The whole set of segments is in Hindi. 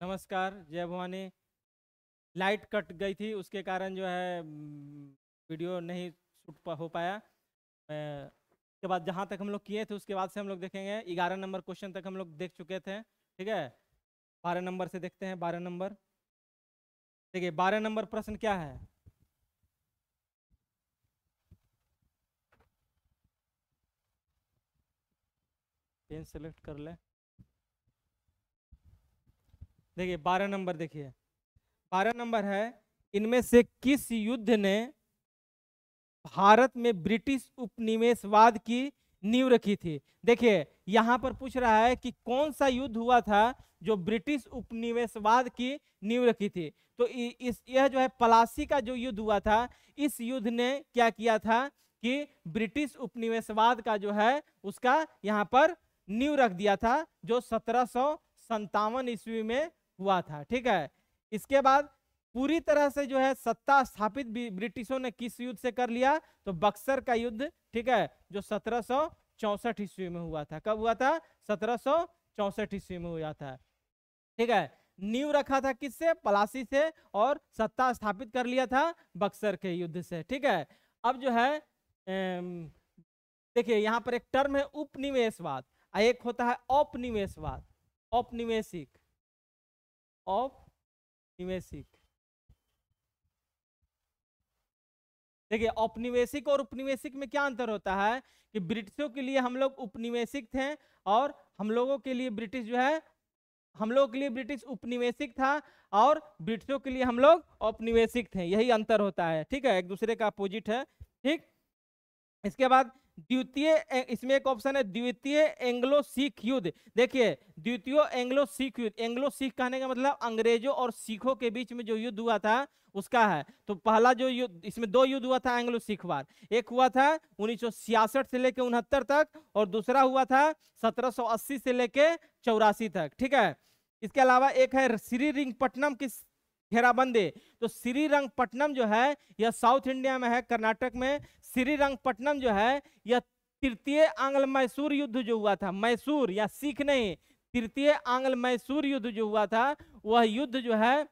नमस्कार। जय भवानी। लाइट कट गई थी, उसके कारण जो है वीडियो नहीं शूट हो पाया। उसके बाद जहाँ तक हम लोग किए थे उसके बाद से हम लोग देखेंगे 11 नंबर क्वेश्चन तक हम लोग देख चुके थे। ठीक है, 12 नंबर से देखते हैं। 12 नंबर देखिए, 12 नंबर प्रश्न क्या है। पेन सेलेक्ट कर ले। देखिए 12 नंबर, देखिए 12 नंबर है, इनमें से किस युद्ध ने भारत में ब्रिटिश उपनिवेशवाद की नींव रखी थी। देखिए यहां पर पूछ रहा है कि कौन सा युद्ध हुआ था जो ब्रिटिश उपनिवेशवाद की नींव रखी थी। तो इस यह जो है पलासी का जो युद्ध हुआ था, इस युद्ध ने क्या किया था कि ब्रिटिश उपनिवेशवाद का जो है उसका यहाँ पर नींव रख दिया था, जो 1757 ईस्वी में हुआ था। ठीक है, इसके बाद पूरी तरह से जो है सत्ता स्थापित ब्रिटिशों ने किस युद्ध से कर लिया, तो बक्सर का युद्ध। ठीक है, जो 1764 ईस्वी में हुआ था। कब हुआ था? 1764 ईस्वी में हुआ था। ठीक है, नींव रखा था किससे? पलासी से, और सत्ता स्थापित कर लिया था बक्सर के युद्ध से। ठीक है, अब जो है देखिए यहां पर एक टर्म है उपनिवेशवाद, एक होता है औपनिवेशवाद। औपनिवेशिक, औपनिवेशिक। देखिए औपनिवेशिक और उपनिवेशिक में क्या अंतर होता है कि ब्रिटिशों के लिए हम लोग उपनिवेशिक थे, और हम लोगों के लिए ब्रिटिश जो है, हम लोगों के लिए ब्रिटिश उपनिवेशिक था, और ब्रिटिशों के लिए हम लोग औपनिवेशिक थे। यही अंतर होता है। ठीक है, एक दूसरे का अपोजिट है। ठीक, इसके बाद द्वितीय, इसमें एक ऑप्शन है द्वितीय एंग्लो सिख युद्ध। देखिए द्वितीय एंग्लो सिख युद्ध, एंग्लो सिख कहने का मतलब अंग्रेजों और सिखों के बीच में जो युद्ध हुआ था उसका है। तो पहला जो युद्ध, इसमें दो युद्ध हुआ था एंग्लो सिख वार। एक हुआ था 1966 से लेकर 69 तक, और दूसरा हुआ था 1780 से लेकर 84 तक। ठीक है, इसके अलावा एक है श्रीरंगपट्टनम की घेराबंदी। तो श्रीरंगपट्टनम जो है यह साउथ इंडिया में है, कर्नाटक में। श्रीरंगपट्टनम जो है यह तृतीय आंग्ल मैसूर युद्ध जो हुआ था, मैसूर या सिख नहीं, तृतीय आंग्ल मैसूर युद्ध जो हुआ था, वह युद्ध जो है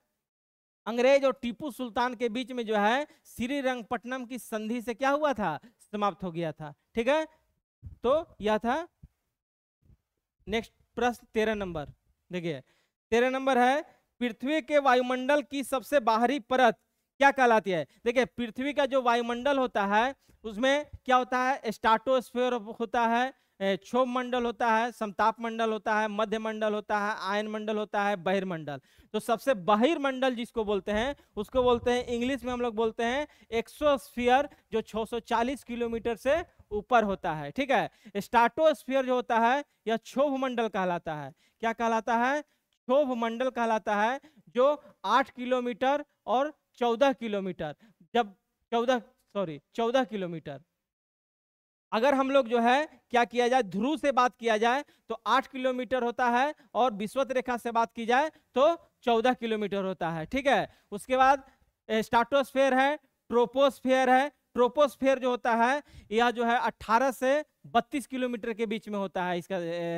अंग्रेज और टीपू सुल्तान के बीच में जो है श्रीरंगपट्टनम की संधि से क्या हुआ था? समाप्त हो गया था। ठीक है, तो यह था। नेक्स्ट प्रश्न 13 नंबर देखिए, 13 नंबर है पृथ्वी के वायुमंडल की सबसे बाहरी परत क्या कहलाती है। देखिए पृथ्वी का जो वायुमंडल होता है उसमें क्या होता है? स्ट्राटोस्फीयर होता है, क्षोभ मंडल होता है, समताप मंडल होता है, मध्य मंडल होता है, आयन मंडल होता है, बहिर्मंडल। तो सबसे बहिर्मंडल जिसको बोलते हैं उसको बोलते हैं, इंग्लिश में हम लोग बोलते हैं एक्सोस्फीयर, जो 640 किलोमीटर से ऊपर होता है। ठीक है, स्ट्राटोस्फीयर जो होता है यह क्षोभ मंडल कहलाता है। क्या कहलाता है? क्षोभ मंडल कहलाता है, जो 8 किलोमीटर और 14 किलोमीटर, जब 14 किलोमीटर, अगर हम लोग जो है क्या किया जाए, ध्रुव से बात किया जाए तो 8 किलोमीटर होता है, और विषुवत रेखा से बात की जाए तो 14 किलोमीटर होता है। ठीक है, उसके बाद स्ट्राटोस्फेयर है, ट्रोपोस्फेयर है। ट्रोपोस्फेयर जो होता है यह जो है 18 से 32 किलोमीटर के बीच में होता है इसका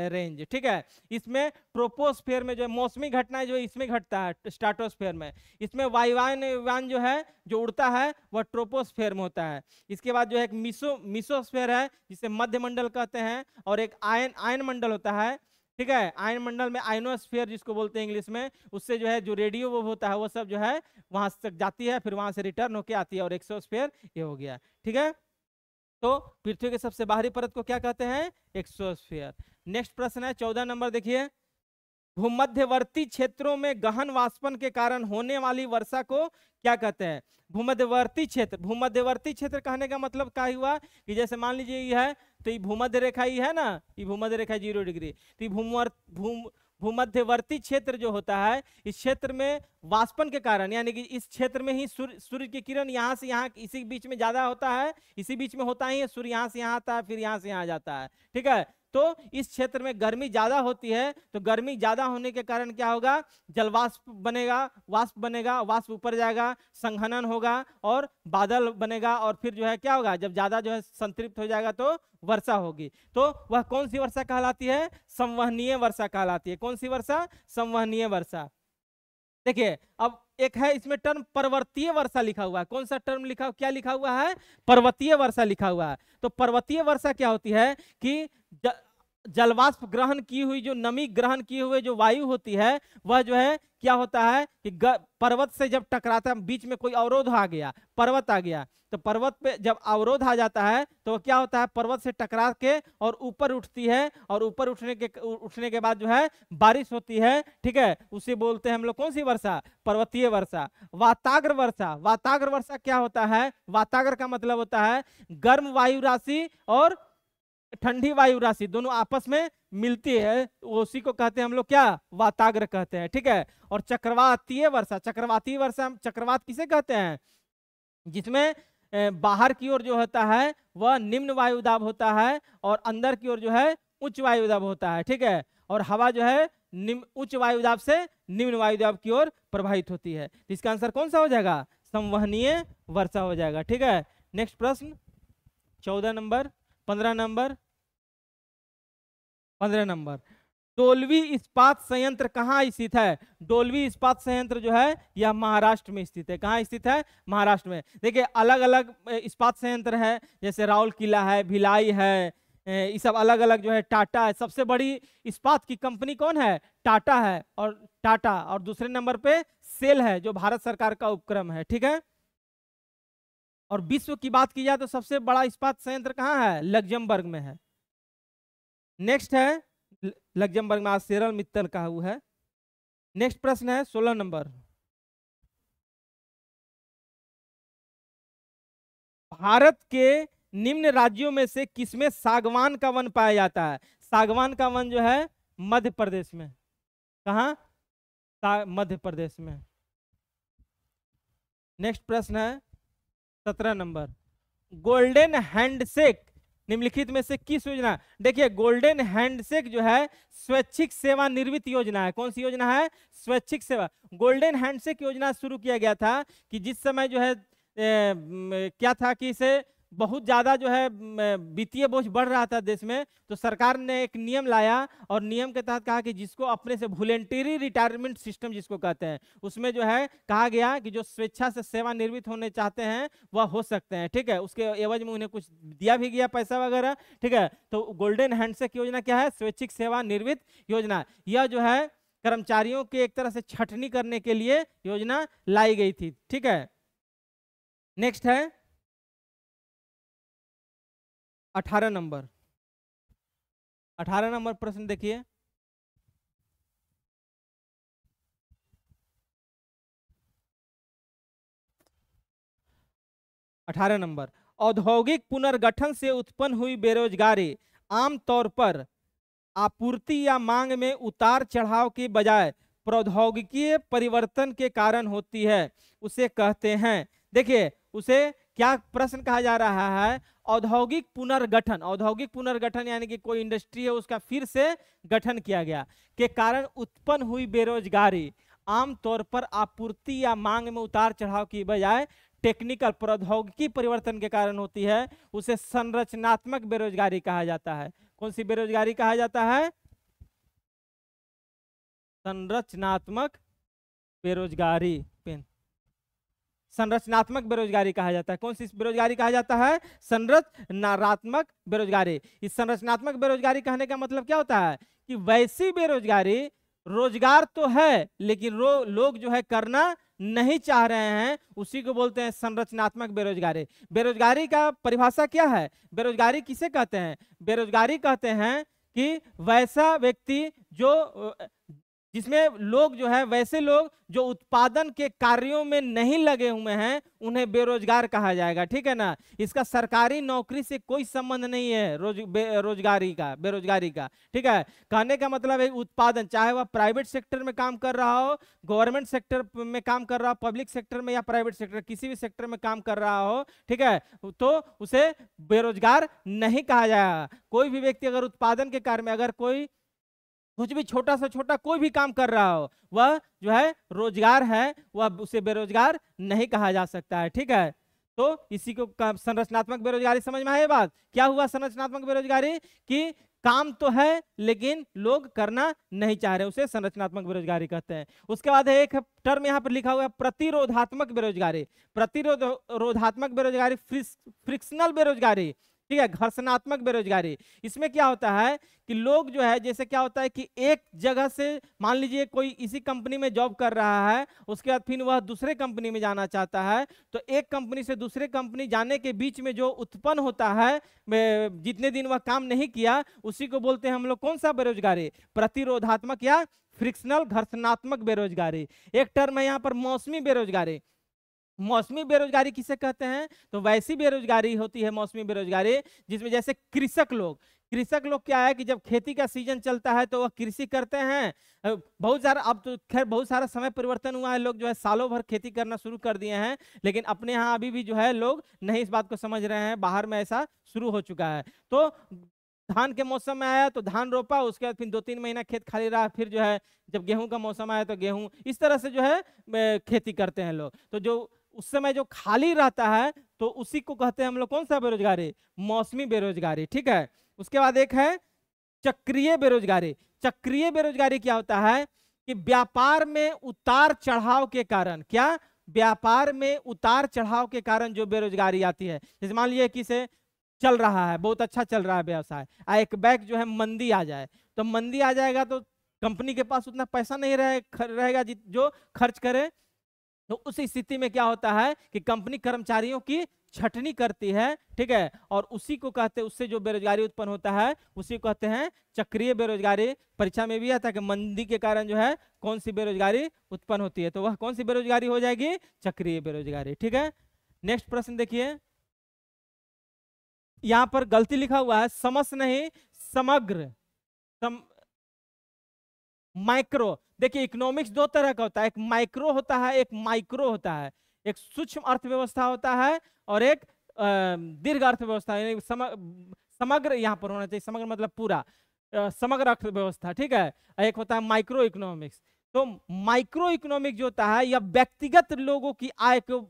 रेंज। ठीक है, इसमें ट्रोपोस्फेयर में जो है मौसमी घटनाएं जो इसमें घटता है स्ट्राटोस्फेयर में, इसमें वायुयान जो है जो उड़ता है वह ट्रोपोस्फेयर में होता है। इसके बाद जो है एक मिसोस्फेयर है जिसे मध्य मंडल कहते हैं, और एक आयन मंडल होता है। ठीक है, आयन मंडल में आयनोस्फेयर जिसको बोलते हैं इंग्लिश में, उससे जो है जो रेडियो वो होता है वो सब जो है वहां तक जाती है, फिर वहां से रिटर्न होके आती है, और एक्सोस्फेयर ये हो गया। ठीक है, तो पृथ्वी के सबसे बाहरी परत को क्या कहते हैं? एक्सोस्फीयर। नेक्स्ट प्रश्न है 14 नंबर देखिए, भूमध्यवर्ती क्षेत्रों में गहन वाष्पन के कारण होने वाली वर्षा को क्या कहते हैं? भूमध्यवर्ती क्षेत्र। भूमध्यवर्ती क्षेत्र कहने का मतलब क्या हुआ कि जैसे मान लीजिए ये है, तो ये भूमध्य रेखा ही है ना, ये भूमध्य रेखा 0 डिग्री, तो ये भूमध्यवर्ती क्षेत्र जो होता है, इस क्षेत्र में वाष्पन के कारण, यानी कि इस क्षेत्र में ही सूर्य की किरण यहाँ से यहाँ इसी बीच में ज्यादा होता है, इसी बीच में होता ही है, सूर्य यहाँ से यहाँ आता है, फिर यहाँ से यहाँ जाता है। ठीक है, तो इस क्षेत्र में गर्मी ज्यादा होती है, तो गर्मी ज्यादा होने के कारण क्या होगा? जलवाष्प बनेगा, वाष्प बनेगा, वाष्प ऊपर जाएगा, संघनन होगा और बादल बनेगा, और फिर जो है क्या होगा, जब ज्यादा जो है संतृप्त हो जाएगा तो वर्षा होगी। तो वह कौन सी वर्षा कहलाती है? संवहनीय वर्षा कहलाती है। कौन सी वर्षा? संवहनीय वर्षा। देखिए अब एक है इसमें टर्म पर्वतीय वर्षा लिखा हुआ है। कौन सा टर्म लिखा, क्या लिखा हुआ है? पर्वतीय वर्षा लिखा हुआ है। तो पर्वतीय वर्षा क्या होती है कि जलवाष्प ग्रहण की हुई, जो नमी ग्रहण किए हुए जो वायु होती है, वह जो है क्या होता है कि पर्वत से जब टकराता है, बीच में कोई अवरोध आ गया, पर्वत आ गया, तो पर्वत पे जब अवरोध आ जाता है तो वो क्या होता है, पर्वत से टकरा के और ऊपर उठती है, और ऊपर उठने के बाद जो है बारिश होती है। ठीक है, उसे बोलते हैं हम लोग कौन सी वर्षा? पर्वतीय वर्षा। वाताग्र वर्षा, वाताग्र वर्षा क्या होता है? वाताग्र का मतलब होता है गर्म वायु राशि और ठंडी वायु राशि दोनों आपस में मिलती है, उसी को कहते हैं हम लोग क्या? वाताग्र कहते हैं। ठीक है, और चक्रवातीय वर्षा, चक्रवातीय वर्षा, चक्रवात किसे कहते हैं? जिसमें बाहर की ओर जो होता है वह निम्न वायुदाब होता है और अंदर की ओर जो है उच्च वायुदाब होता है। ठीक है, और हवा जो है उच्च वायुदाब से निम्न वायुदाब की ओर प्रवाहित होती है। तो इसका आंसर कौन सा हो जाएगा? संवहनीय वर्षा हो जाएगा। ठीक है, नेक्स्ट प्रश्न 14 नंबर, 15 नंबर, 15 नंबर। डोलवी इस्पात संयंत्र कहाँ स्थित है? डोलवी इस्पात संयंत्र जो है यह महाराष्ट्र में स्थित है। कहाँ स्थित है? महाराष्ट्र में। देखिए अलग अलग इस्पात संयंत्र है, जैसे राउल किला है, भिलाई है, ये सब अलग अलग जो है। टाटा है, सबसे बड़ी इस्पात की कंपनी कौन है? टाटा है, और टाटा, और दूसरे नंबर पे सेल है जो भारत सरकार का उपक्रम है। ठीक है, और विश्व की बात की जाए तो सबसे बड़ा इस्पात संयंत्र कहाँ है? लग्जमबर्ग में है। नेक्स्ट है लग्जमबर्ग में आर्सेलर मित्तल का हुआ है। नेक्स्ट प्रश्न है 16 नंबर। भारत के निम्न राज्यों में से किसमें सागवान का वन पाया जाता है? सागवान का वन जो है मध्य प्रदेश में। कहाँ? मध्य प्रदेश में। नेक्स्ट प्रश्न है 17 नंबर। गोल्डन हैंडशेक निम्नलिखित में से किस योजना? देखिए गोल्डन हैंडशेक जो है स्वैच्छिक सेवानिवृत्त योजना है। कौन सी योजना है? स्वैच्छिक सेवा। गोल्डन हैंडशेक योजना शुरू किया गया था कि जिस समय जो है क्या था कि इसे बहुत ज़्यादा जो है वित्तीय बोझ बढ़ रहा था देश में, तो सरकार ने एक नियम लाया और नियम के तहत कहा कि जिसको अपने से वॉलंटरी रिटायरमेंट सिस्टम जिसको कहते हैं, उसमें जो है कहा गया कि जो स्वेच्छा से सेवानिवृत्त होने चाहते हैं वह हो सकते हैं। ठीक है, उसके एवज में उन्हें कुछ दिया भी गया, पैसा वगैरह। ठीक है, तो गोल्डन हैंडशेक योजना क्या है? स्वैच्छिक सेवानिवृत्त योजना। यह जो है कर्मचारियों के एक तरह से छटनी करने के लिए योजना लाई गई थी। ठीक है, नेक्स्ट है 18 नंबर। 18 नंबर प्रश्न देखिए। अठारह नंबर। औद्योगिक पुनर्गठन से उत्पन्न हुई बेरोजगारी आमतौर पर आपूर्ति या मांग में उतार चढ़ाव के बजाय प्रौद्योगिकीय परिवर्तन के कारण होती है, उसे कहते हैं। देखिए उसे क्या प्रश्न कहा जा रहा है? औद्योगिक पुनर्गठन। औद्योगिक पुनर्गठन यानी कि कोई इंडस्ट्री है उसका फिर से गठन किया गया के कारण उत्पन्न हुई बेरोजगारी आमतौर पर आपूर्ति या मांग में उतार चढ़ाव की बजाय टेक्निकल प्रौद्योगिकी परिवर्तन के कारण होती है, उसे संरचनात्मक बेरोजगारी कहा जाता है। कौन सी बेरोजगारी कहा जाता है? संरचनात्मक बेरोजगारी। संरचनात्मक बेरोजगारी कहा जाता है। कौन सी बेरोजगारी कहा जाता है? संरचनात्मक बेरोजगारी। इस संरचनात्मक बेरोजगारी कहने का मतलब क्या होता है कि वैसी बेरोजगारी, रोजगार तो है लेकिन लोग जो है करना नहीं चाह रहे हैं, उसी को बोलते हैं संरचनात्मक बेरोजगारी। बेरोजगारी का परिभाषा क्या है? बेरोजगारी किसे कहते हैं? बेरोजगारी कहते हैं कि वैसा व्यक्ति जो जिसमें लोग जो है, वैसे लोग जो उत्पादन के कार्यों में नहीं लगे हुए हैं, उन्हें बेरोजगार कहा जाएगा। ठीक है ना, इसका सरकारी नौकरी से कोई संबंध नहीं है बेरोजगारी का। ठीक है, कहने का मतलब है उत्पादन, चाहे वह प्राइवेट सेक्टर में काम कर रहा हो, गवर्नमेंट सेक्टर में काम कर रहा हो, पब्लिक सेक्टर में या प्राइवेट सेक्टर, किसी भी सेक्टर में काम कर रहा हो, ठीक है, तो उसे बेरोजगार नहीं कहा जाएगा। कोई भी व्यक्ति अगर उत्पादन के कार्य में अगर कोई कुछ भी छोटा से छोटा कोई भी काम कर रहा हो, वह जो है रोजगार है, वह उसे बेरोजगार नहीं कहा जा सकता है। ठीक है, तो इसी को संरचनात्मक बेरोजगारी समझ में आए बात? क्या हुआ संरचनात्मक बेरोजगारी? कि काम तो है लेकिन लोग करना नहीं चाह रहे, उसे संरचनात्मक बेरोजगारी कहते हैं। उसके बाद है एक टर्म यहाँ पर लिखा हुआ है प्रतिरोधात्मक बेरोजगारी। प्रतिरोधात्मक बेरोजगारी, फ्रिक्शनल बेरोजगारी, ठीक है, घर्षणात्मक बेरोजगारी। इसमें क्या होता है कि लोग जो है, जैसे क्या होता है कि एक जगह से मान लीजिए कोई इसी कंपनी में जॉब कर रहा है, उसके बाद फिर वह दूसरे कंपनी में जाना चाहता है, तो एक कंपनी से दूसरे कंपनी जाने के बीच में जो उत्पन्न होता है, जितने दिन वह काम नहीं किया, उसी को बोलते हैं हम लोग कौन सा बेरोजगारी, प्रतिरोधात्मक या फ्रिक्शनल घर्षणात्मक बेरोजगारी। एक टर्म है यहाँ पर मौसमी बेरोजगारी। मौसमी बेरोजगारी किसे कहते हैं, तो वैसी बेरोजगारी होती है मौसमी बेरोजगारी जिसमें जैसे कृषक लोग क्या है कि जब खेती का सीजन चलता है तो वह कृषि करते हैं, बहुत सारा, अब तो खैर बहुत सारा समय परिवर्तन हुआ है, लोग जो है सालों भर खेती करना शुरू कर दिए हैं, लेकिन अपने यहाँ अभी भी जो है लोग नहीं इस बात को समझ रहे हैं, बाहर में ऐसा शुरू हो चुका है। तो धान के मौसम में आया तो धान रोपा, उसके बाद फिर 2-3 महीना खेत खाली रहा, फिर जो है जब गेहूं का मौसम आया तो गेहूं, इस तरह से जो है खेती करते हैं लोग। तो जो उस समय जो खाली रहता है तो उसी को कहते हैं हम लोग कौन सा बेरोजगारी, मौसमी बेरोजगारी, ठीक है। उसके बाद एक है चक्रीय बेरोजगारी। चक्रीय बेरोजगारी क्या होता है कि व्यापार में उतार चढ़ाव के कारण, क्या, व्यापार में उतार चढ़ाव के कारण जो बेरोजगारी आती है, जैसे मान लीजिए कि से चल रहा है, बहुत अच्छा चल रहा है व्यवसाय, एक बैग जो है मंदी आ जाए, तो मंदी आ जाएगा तो कंपनी के पास उतना पैसा नहीं रहेगा जो खर्च करे, तो उस स्थिति में क्या होता है कि कंपनी कर्मचारियों की छटनी करती है, ठीक है, और उसी को कहते हैं, उससे जो बेरोजगारी उत्पन्न होता है उसी को कहते हैं चक्रीय बेरोजगारी। परीक्षा में भी आता है कि मंदी के कारण जो है कौन सी बेरोजगारी उत्पन्न होती है, तो वह कौन सी बेरोजगारी हो जाएगी, चक्रीय बेरोजगारी, ठीक है। नेक्स्ट प्रश्न देखिए, यहां पर गलती लिखा हुआ है, समस्त नहीं समग्र, माइक्रो। देखिए इकोनॉमिक्स दो तरह का होता है, एक माइक्रो होता है, एक माइक्रो होता है। एक सूक्ष्म अर्थव्यवस्था होता है और एक दीर्घ अर्थव्यवस्था, यानी समग्र यहाँ पर होना चाहिए, समग्र मतलब पूरा, समग्र अर्थव्यवस्था, ठीक है। एक होता है माइक्रो इकोनॉमिक्स। तो माइक्रो इकोनॉमिक्स जो होता है यह व्यक्तिगत लोगों की आय को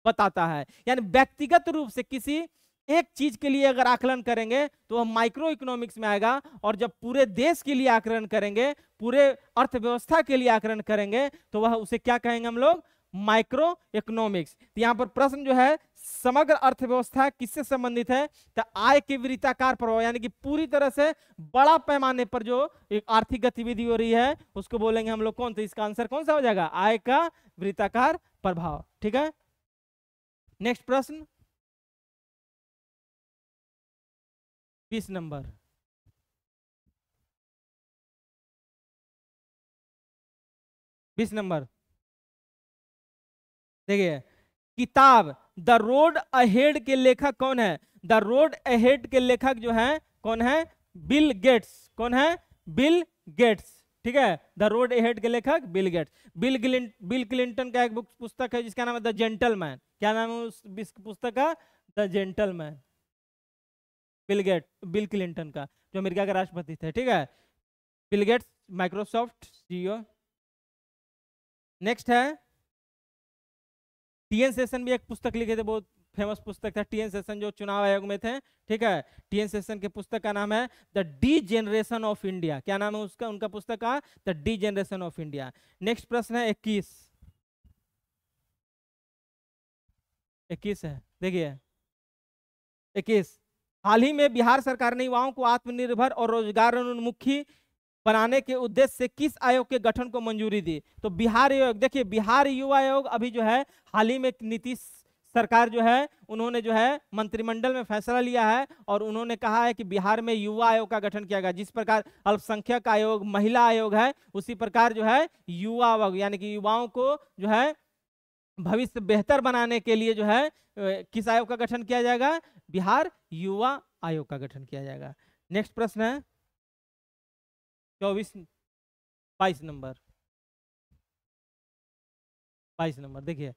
बताता है, यानी व्यक्तिगत रूप से किसी एक चीज के लिए अगर आकलन करेंगे तो वह माइक्रो इकोनॉमिक्स में आएगा, और जब पूरे देश के लिए आकलन करेंगे, पूरे अर्थव्यवस्था के लिए आकलन करेंगे, तो वह उसे क्या कहेंगे हम लोग, माइक्रो इकोनॉमिक्स। तो यहाँ पर प्रश्न जो है समग्र अर्थव्यवस्था किससे संबंधित है, तो आय के वृत्ताकार प्रभाव, यानी कि पूरी तरह से बड़ा पैमाने पर जो एक आर्थिक गतिविधि हो रही है उसको बोलेंगे हम लोग कौन। तो इसका आंसर कौन सा हो जाएगा, आय का वृत्ताकार प्रभाव, ठीक है। नेक्स्ट प्रश्न 20 नंबर, देखिए किताब द रोड अहेड के लेखक कौन है, द रोड अहेड के लेखक जो है कौन है, बिल गेट्स। कौन है, बिल गेट्स, ठीक है। द रोड अहेड के लेखक बिल गेट्स। बिल क्लिंटन का एक पुस्तक है जिसका नाम है द जेंटलमैन। क्या नाम है उस पुस्तक का, द जेंटलमैन। बिल क्लिंटन का, जो अमेरिका के राष्ट्रपति थे, ठीक है। Bill Gates Microsoft CEO. Next है टीएन सेशन भी एक पुस्तक लिखे थे, बहुत फेमस पुस्तक था टीएन सेशन, जो चुनाव आयोग में थे, ठीक है। टीएन सेशन के पुस्तक का नाम है the D generation of India. क्या नाम है उसका, उनका पुस्तक का, the D generation of India. Next प्रश्न है 21 है, देखिए 21, हाल ही में बिहार सरकार ने युवाओं को आत्मनिर्भर और रोजगारोन्मुखी बनाने के उद्देश्य से किस आयोग के गठन को मंजूरी दी, तो बिहार आयोग। देखिए बिहार युवा आयोग अभी जो है हाल ही में नीतीश सरकार जो है उन्होंने जो है मंत्रिमंडल में फैसला लिया है, और उन्होंने कहा है कि बिहार में युवा आयोग का गठन किया गया। जिस प्रकार अल्पसंख्यक आयोग, महिला आयोग है, उसी प्रकार जो है युवा आयोग, यानी कि युवाओं को जो है भविष्य बेहतर बनाने के लिए जो है किस आयोग का गठन किया जाएगा, बिहार युवा आयोग का गठन किया जाएगा। नेक्स्ट प्रश्न है 22 नंबर, 22 नंबर, देखिए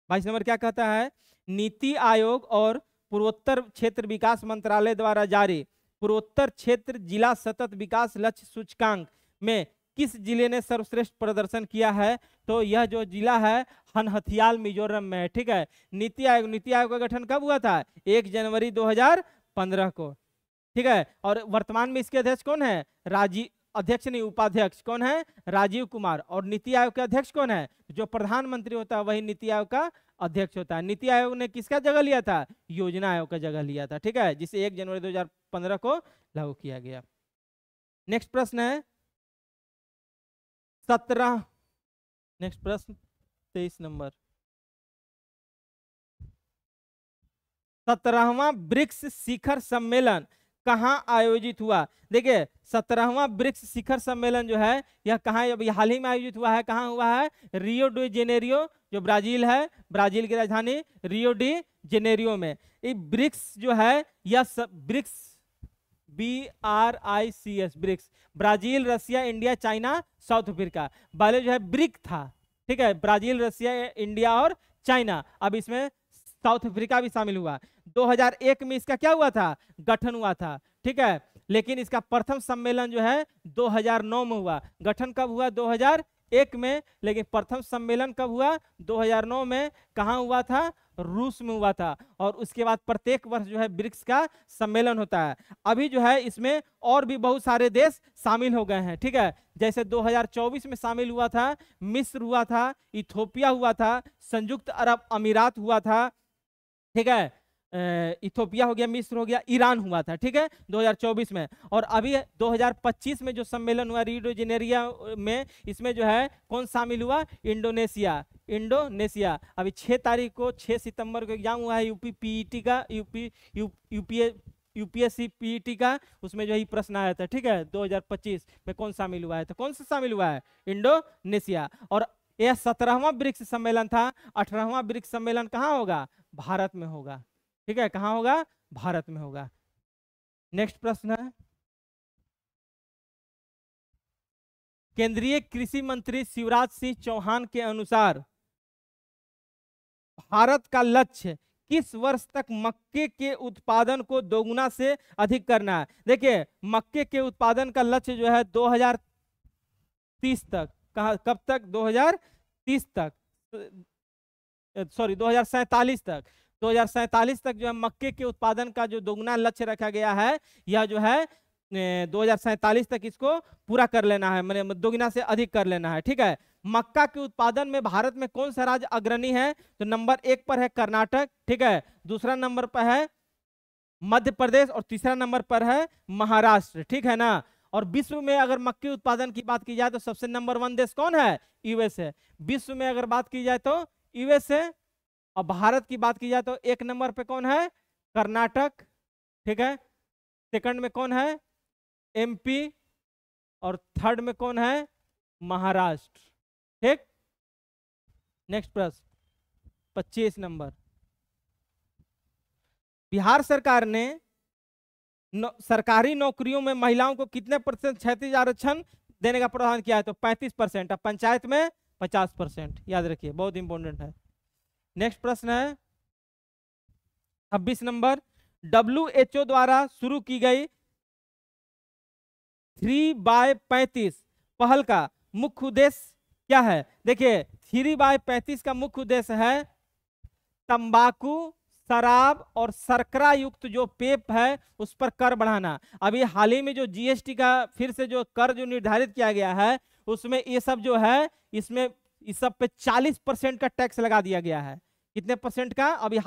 22 नंबर क्या कहता है, नीति आयोग और पूर्वोत्तर क्षेत्र विकास मंत्रालय द्वारा जारी पूर्वोत्तर क्षेत्र जिला सतत विकास लक्ष्य सूचकांक में किस जिले ने सर्वश्रेष्ठ प्रदर्शन किया है, तो यह जो जिला है हनहथियाल मिजोरम में है, ठीक है। नीति आयोग का गठन कब हुआ था, 1 जनवरी 2015 को। ठीक है। और वर्तमान में इसके अध्यक्ष कौन है? राजीव, अध्यक्ष नहीं उपाध्यक्ष कौन है? राजीव कुमार। और नीति आयोग के अध्यक्ष कौन है? जो प्रधानमंत्री होता है वही नीति आयोग का अध्यक्ष होता है। नीति आयोग ने किसका जगह लिया था? योजना आयोग का जगह लिया था, ठीक है, जिसे 1 जनवरी 2015 को लागू किया गया। नेक्स्ट प्रश्न है 17, नेक्स्ट प्रश्न 23 नंबर, 17वां ब्रिक्स शिखर सम्मेलन कहां आयोजित हुआ? देखिए 17वां ब्रिक्स शिखर सम्मेलन जो है यह कहां अभी हाल ही में आयोजित हुआ है। कहां हुआ है? रियो डी जेनेरियो, जो ब्राजील है, ब्राजील की राजधानी रियो डी जेनेरियो में। ये ब्रिक्स जो है यह ब्रिक्स BRICS ब्रिक्स, ब्राजील, रसिया, इंडिया, चाइना, साउथ अफ्रीका। पहले जो है ब्रिक था, ठीक है, ब्राजील, रसिया, इंडिया और चाइना। अब इसमें साउथ अफ्रीका भी शामिल हुआ। 2001 में इसका क्या हुआ था? गठन हुआ था, ठीक है। लेकिन इसका प्रथम सम्मेलन जो है 2009 में हुआ। गठन कब हुआ? 2001 में। लेकिन प्रथम सम्मेलन कब हुआ? 2009 में। कहाँ हुआ था? रूस में हुआ था। और उसके बाद प्रत्येक वर्ष जो है ब्रिक्स का सम्मेलन होता है। अभी जो है इसमें और भी बहुत सारे देश शामिल हो गए हैं, ठीक है। जैसे 2024 में शामिल हुआ था मिस्र हुआ था, इथोपिया हुआ था, संयुक्त अरब अमीरात हुआ था, ठीक है, इथोपिया हो गया, मिस्र हो गया, ईरान हुआ था, ठीक है, 2024 में। और अभी 2025 में जो सम्मेलन हुआ रियो डी जेनेरियो में, इसमें जो है कौन शामिल हुआ? इंडोनेशिया। इंडोनेशिया। अभी 6 तारीख को 6 सितंबर को एग्जाम हुआ है यूपी पीईटी का, यूपीएससी पीईटी का। उसमें जो है प्रश्न आया था, ठीक है, 2025 में कौन शामिल हुआ है? तो कौन सा शामिल हुआ है? इंडोनेशिया। और यह 17वां ब्रिक्स सम्मेलन था। 18वां ब्रिक्स सम्मेलन कहाँ होगा? भारत में होगा, ठीक है। कहाँ होगा? भारत में होगा। नेक्स्ट प्रश्न है केंद्रीय कृषि मंत्री शिवराज सिंह चौहान के अनुसार भारत का लक्ष्य किस वर्ष तक मक्के के उत्पादन को दोगुना से अधिक करना है? देखिए मक्के के उत्पादन का लक्ष्य जो है 2030 तक, कहा कब तक? 2030 तक, सॉरी 2047 तक। 2047 तक जो है मक्के के उत्पादन का जो दोगुना लक्ष्य रखा गया है, यह जो है 2047 तक इसको पूरा कर लेना है, मैंने दोगुना से अधिक कर लेना है, ठीक है। मक्का के उत्पादन में भारत में कौन सा राज्य अग्रणी है? तो नंबर 1 पर है कर्नाटक, ठीक है, दूसरा नंबर पर है मध्य प्रदेश और तीसरा नंबर पर है महाराष्ट्र, ठीक है ना। और विश्व में अगर मक्के उत्पादन की बात की जाए तो सबसे नंबर 1 देश कौन है? यूएसए। विश्व में अगर बात की जाए तो यूएसए। और भारत की बात की जाए तो 1 नंबर पे कौन है? कर्नाटक, ठीक है, सेकंड में कौन है? एमपी, और थर्ड में कौन है? महाराष्ट्र, ठीक। नेक्स्ट प्रश्न 25 नंबर, बिहार सरकार ने सरकारी नौकरियों में महिलाओं को कितने % क्षैतिज आरक्षण देने का प्रावधान किया है? तो 35%। अब पंचायत में 50%, याद रखिए, बहुत इंपॉर्टेंट है। नेक्स्ट प्रश्न है 26 नंबर, WHO द्वारा शुरू की गई 3x35 पहल का मुख्य उद्देश्य क्या है? देखिए 3x35 का मुख्य उद्देश्य है तंबाकू, शराब और शर्करा युक्त जो पेय है उस पर कर बढ़ाना। अभी हाल ही में जो जीएसटी का फिर से जो कर जो निर्धारित किया गया है, उसमें ये सब जो है, इसमें इस सब पे 40% का टैक्स लगा दिया गया है। कितने % का? अभी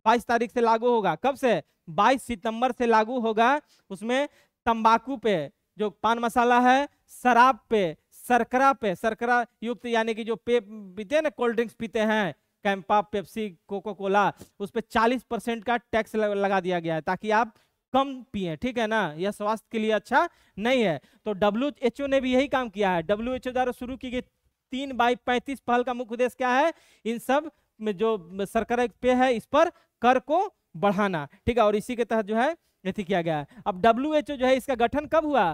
22 तारीख से लागू होगा। कब से? 22 सितंबर से लागू होगा। उसमें तंबाकू पे, जो पान मसाला है, शराब पे, शर्करा पे, शर्करा युक्त यानी कि जो पे पीते हैं ना, कोल्ड ड्रिंक्स पीते हैं, कैंपा, पेप्सी, कोको कोला, उस पर 40% का टैक्स लगा दिया गया है ताकि आप कम पिए, ठीक है ना। यह स्वास्थ्य के लिए अच्छा नहीं है। तो WHO ने भी यही काम किया है। WHO द्वारा शुरू की गई 3x35 पहल का मुख्य उद्देश्य क्या है? इन सब में जो शर्करा पेय है इस पर कर को बढ़ाना, ठीक है। और इसी के तहत जो है यही किया गया है। अब WHO जो है इसका गठन कब हुआ?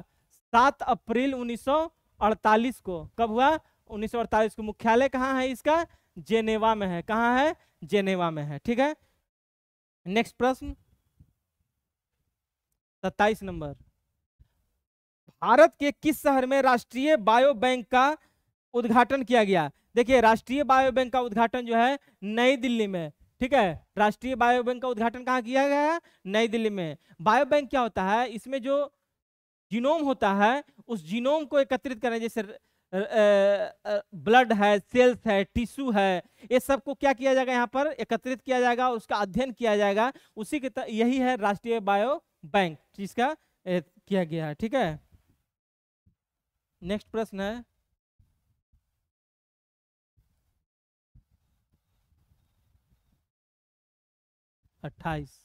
7 अप्रैल 1948 को। कब हुआ? 1948 को। मुख्यालय कहाँ है इसका? जेनेवा में है। कहाँ है? जेनेवा में है, ठीक है। नेक्स्ट प्रश्न 27 नंबर, भारत के किस शहर में राष्ट्रीय बायो बैंक का उद्घाटन किया गया? देखिए राष्ट्रीय बायो बैंक का उद्घाटन जो है नई दिल्ली में, ठीक है। राष्ट्रीय बायो बैंक का उद्घाटन कहाँ किया गया है? नई दिल्ली में। बायो बैंक क्या होता है? इसमें जो जीनोम होता है उस जीनोम को एकत्रित करने, जैसे ब्लड है, सेल्स है, टिश्यू है, ये सब को क्या किया जाएगा? यहाँ पर एकत्रित किया जाएगा, उसका अध्ययन किया जाएगा। उसी के यही है राष्ट्रीय बायो बैंक जिसका किया गया है। ठीक है। नेक्स्ट प्रश्न है, अट्ठाईस।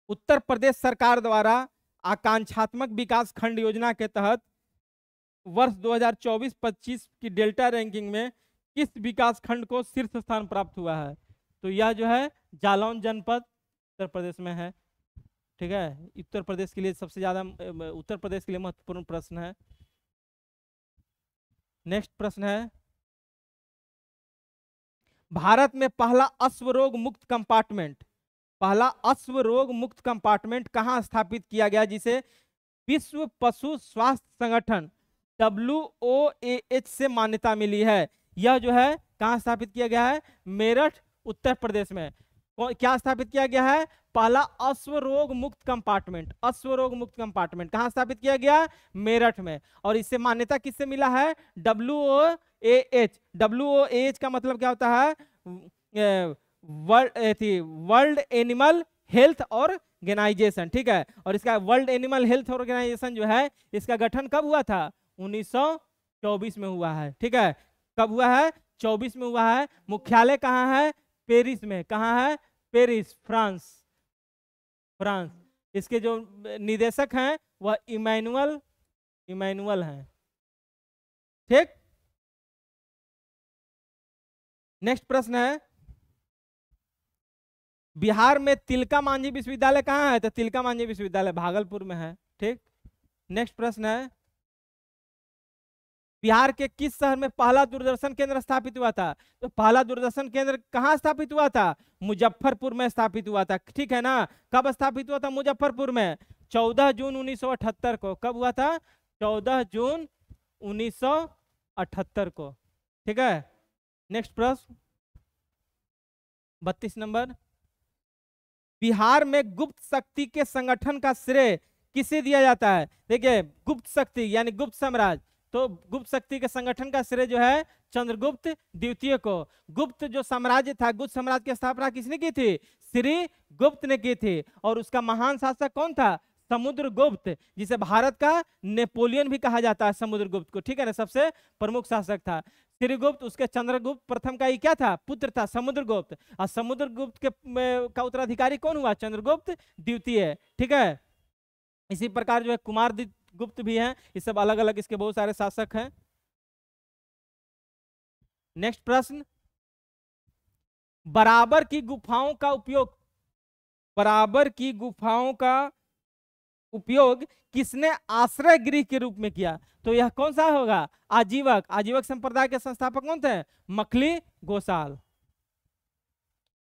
उत्तर प्रदेश सरकार द्वारा आकांक्षात्मक विकास खंड योजना के तहत वर्ष 2024-25 की डेल्टा रैंकिंग में किस विकास खंड को शीर्ष स्थान प्राप्त हुआ है? तो यह जो है जालौन जनपद उत्तर प्रदेश में है। ठीक है। उत्तर प्रदेश के लिए सबसे ज्यादा, उत्तर प्रदेश के लिए महत्वपूर्ण प्रश्न है। नेक्स्ट प्रश्न है, भारत में पहला अश्व रोग मुक्त कंपार्टमेंट, पहला अश्व रोग मुक्त कंपार्टमेंट कहां स्थापित किया गया, जिसे विश्व पशु स्वास्थ्य संगठन WOAH से मान्यता मिली है? यह जो है कहां स्थापित किया गया है? मेरठ उत्तर प्रदेश में। क्या स्थापित किया गया है? पहला अश्व रोग मुक्त कंपार्टमेंट, अश्व रोग मुक्त कंपार्टमेंट कहां स्थापित किया गया? मेरठ में। और इससे मान्यता किससे मिला है? WOAH। WOAH का मतलब क्या होता है? World Animal Health Organisation. ठीक है। और इसका वर्ल्ड एनिमल हेल्थ ऑर्गेनाइजेशन जो है, इसका गठन कब हुआ था? 1924 में हुआ है। ठीक है। कब हुआ है? 24 में हुआ है। मुख्यालय कहाँ है? पेरिस में। कहाँ है? Paris, France, France. इसके जो निदेशक हैं वह इमैनुअल हैं। ठीक। नेक्स्ट प्रश्न है, बिहार में तिलका मांझी विश्वविद्यालय कहाँ है? तो तिलका मांझी विश्वविद्यालय भागलपुर में है। ठीक। नेक्स्ट प्रश्न है, बिहार के किस शहर में पहला दूरदर्शन केंद्र स्थापित हुआ था? तो पहला दूरदर्शन केंद्र कहाँ स्थापित हुआ था? मुजफ्फरपुर में स्थापित हुआ था। ठीक है ना। कब स्थापित हुआ था मुजफ्फरपुर में? 14 जून 1978 को। कब हुआ था? 14 जून 1978 को। ठीक है। नेक्स्ट प्रश्न 32 नंबर, बिहार में गुप्त शक्ति के संगठन का श्रेय किसे दिया जाता है? देखिए, गुप्त शक्ति यानी गुप्त साम्राज्य, तो गुप्त शक्ति के संगठन का श्रेय जो है चंद्रगुप्त द्वितीय को। गुप्त जो साम्राज्य था, गुप्त साम्राज्य की स्थापना किसने की थी? श्री गुप्त ने की थी। और उसका महान शासक कौन था? समुद्रगुप्त, जिसे भारत का नेपोलियन भी कहा जाता है, समुद्रगुप्त को। ठीक है ना। सबसे प्रमुख शासक था श्रीगुप्त। उसके चंद्रगुप्त प्रथम का ही क्या था? पुत्र था, समुद्रगुप्त। और समुद्रगुप्त के का उत्तराधिकारी कौन हुआ? चंद्रगुप्त द्वितीय। ठीक है। इसी प्रकार जो है कुमार गुप्त भी हैं। ये सब अलग अलग इसके बहुत सारे शासक हैं। नेक्स्ट प्रश्न, बराबर की गुफाओं का उपयोग, बराबर की गुफाओं का उपयोग किसने आश्रय गृह के रूप में किया? तो यह कौन सा होगा? आजीवक। आजीवक संप्रदाय के संस्थापक कौन थे? मखली गोसाल।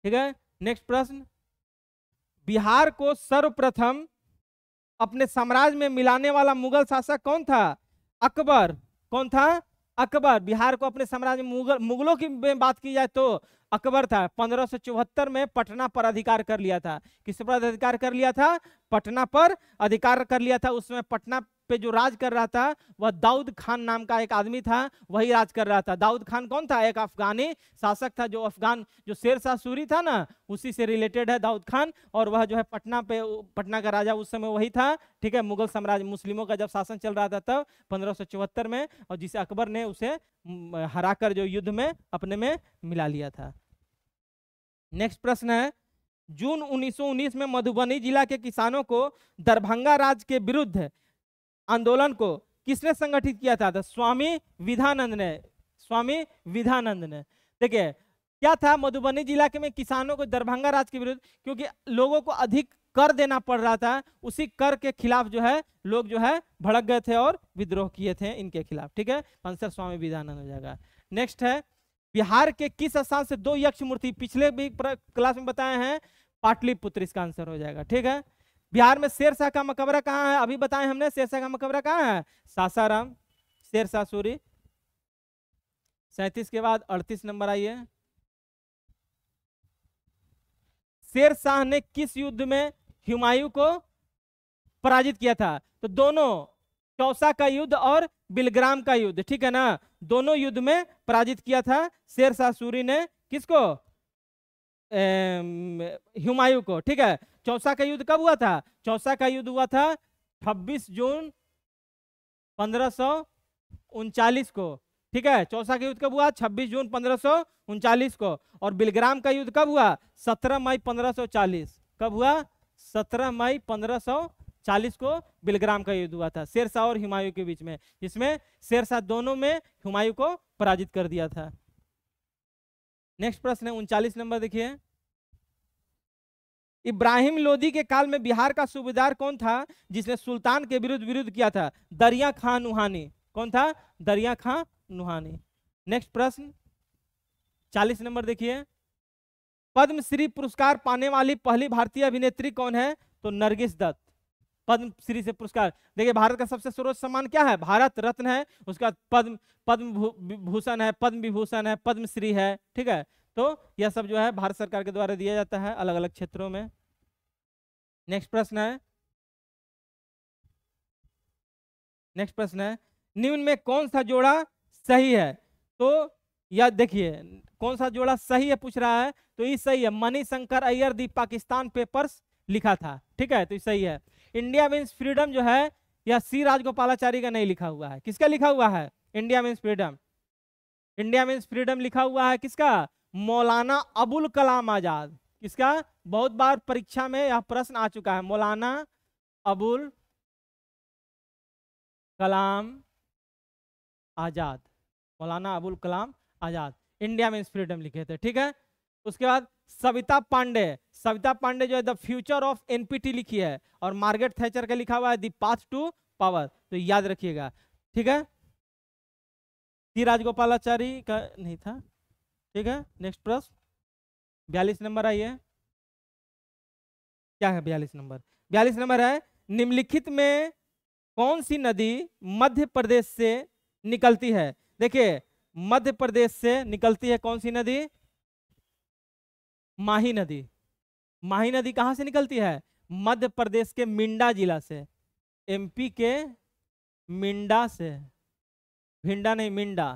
ठीक है। नेक्स्ट प्रश्न, बिहार को सर्वप्रथम अपने साम्राज्य में मिलाने वाला मुगल शासक कौन था? अकबर। कौन था? अकबर। बिहार को अपने साम्राज्य में मुगलों की बात की जाए तो अकबर था। 1574 में पटना पर अधिकार कर लिया था। किस पर अधिकार कर लिया था? पटना पर अधिकार कर लिया था। उसमें पटना पे जो राज कर रहा था वह दाऊद खान नाम का एक आदमी था, वही राज कर रहा था। दाऊद खान कौन था? एक अफगानी शासक था, जो अफगान जो शेरशाह सूरी था ना, उसी से रिलेटेड है दाऊद खान। और वह जो है पटना का राजा उस समय वही था। ठीक है। मुगल साम्राज्य, मुस्लिमों का जब शासन चल रहा था तब 1574 में, और जिसे अकबर ने उसे हराकर जो युद्ध में अपने में मिला लिया था। नेक्स्ट प्रश्न है, जून 1919 में मधुबनी जिला के किसानों को दरभंगा राज के विरुद्ध आंदोलन को किसने संगठित किया था? तो स्वामी विधानंद ने। स्वामी विधानंद ने। देखिए, क्या था मधुबनी जिला के में किसानों को दरभंगा राज के विरुद्ध, क्योंकि लोगों को अधिक कर देना पड़ रहा था, उसी कर के खिलाफ जो है लोग जो है भड़क गए थे और विद्रोह किए थे इनके खिलाफ। ठीक है। आंसर स्वामी विधानंद हो जाएगा। नेक्स्ट है, बिहार के किस स्थान से 2 यक्ष मूर्ति, पिछले भी क्लास में बताए हैं, पाटलिपुत्र इसका आंसर हो जाएगा। ठीक है। बिहार में शेरशाह का मकबरा कहाँ है? अभी बताएं हमने, शेरशाह का मकबरा कहाँ है? सासाराम, शेरशाह सूरी। 37 के बाद 38 नंबर आइए। शेर शाह ने किस युद्ध में हुमायूं को पराजित किया था? तो दोनों, चौसा का युद्ध और बिलग्राम का युद्ध, ठीक है ना, दोनों युद्ध में पराजित किया था शेर शाह सूरी ने किसको? हुमायूं को, ठीक है। चौसा का युद्ध कब हुआ था? चौसा का युद्ध हुआ था 26 जून 1539 को, ठीक है। चौसा का युद्ध कब हुआ? 26 जून 1539 को। और बिलग्राम का युद्ध कब हुआ? 17 मई 1540। कब हुआ? 17 मई 1540 को बिलग्राम का युद्ध हुआ था शेर शाह और हुमायूं के बीच में, जिसमें शेर शाह दोनों में हुमायूं को पराजित कर दिया था। नेक्स्ट प्रश्न है 39 नंबर, देखिए। इब्राहिम लोदी के काल में बिहार का सूबेदार कौन था जिसने सुल्तान के विरुद्ध किया था? दरिया खां नुहानी। कौन था? दरिया खां नुहानी। नेक्स्ट प्रश्न 40 नंबर, देखिए। पद्मश्री पुरस्कार पाने वाली पहली भारतीय अभिनेत्री कौन है? तो नरगिस दत्त। पद्मश्री से पुरस्कार, देखिए भारत का सबसे सर्वोच्च सम्मान क्या है? भारत रत्न है, उसका पद्म भूषण है, पद्म विभूषण है, पद्मश्री है, ठीक है। तो यह सब जो है भारत सरकार के द्वारा दिया जाता है अलग अलग क्षेत्रों में। नेक्स्ट प्रश्न है, निम्न में कौन सा जोड़ा सही है? तो यह देखिए कौन सा जोड़ा सही है पूछ रहा है, तो ये सही है। मणिशंकर अय्यर दी पाकिस्तान पेपर्स लिखा था, ठीक है, तो ये सही है। इंडिया मीन्स फ्रीडम जो है यह सी राजगोपालाचारी का नहीं लिखा हुआ है, किसका लिखा हुआ है? India means freedom. India means freedom लिखा हुआ है किसका? मौलाना अबुल कलाम आजाद। किसका? बहुत बार परीक्षा में यह प्रश्न आ चुका है, Maulana Abul Kalam Azad. Maulana Abul Kalam Azad India means freedom लिखे थे, ठीक है। उसके बाद सविता पांडे, सविता पांडे जो है द फ्यूचर ऑफ एनपीटी लिखी है, और मार्गरेट थैचर का लिखा हुआ है द पाथ टू पावर, तो याद रखिएगा, ठीक है। सी राजगोपालाचारी का नहीं था, ठीक है। नेक्स्ट प्रश्न 42 नंबर आइए। क्या है 42 नंबर? 42 नंबर है, निम्नलिखित में कौन सी नदी मध्य प्रदेश से निकलती है? देखिए मध्य प्रदेश से निकलती है कौन सी नदी? माही नदी। माही नदी कहां से निकलती है? मध्य प्रदेश के मिंडा जिला से, एमपी के मिंडा से, भिंडा नहीं मिंडा,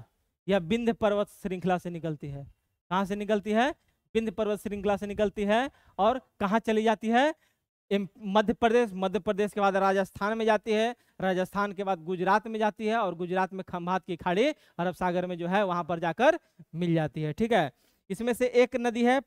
यह विंध्य पर्वत श्रृंखला से निकलती है। कहां से निकलती है? विंध्य पर्वत श्रृंखला से निकलती है। और कहां चली जाती है? मध्य प्रदेश, मध्य प्रदेश के बाद राजस्थान में जाती है, राजस्थान के बाद गुजरात में जाती है, और गुजरात में खंभात की खाड़ी अरब सागर में जो है वहां पर जाकर मिल जाती है, ठीक है। इसमें से एक नदी है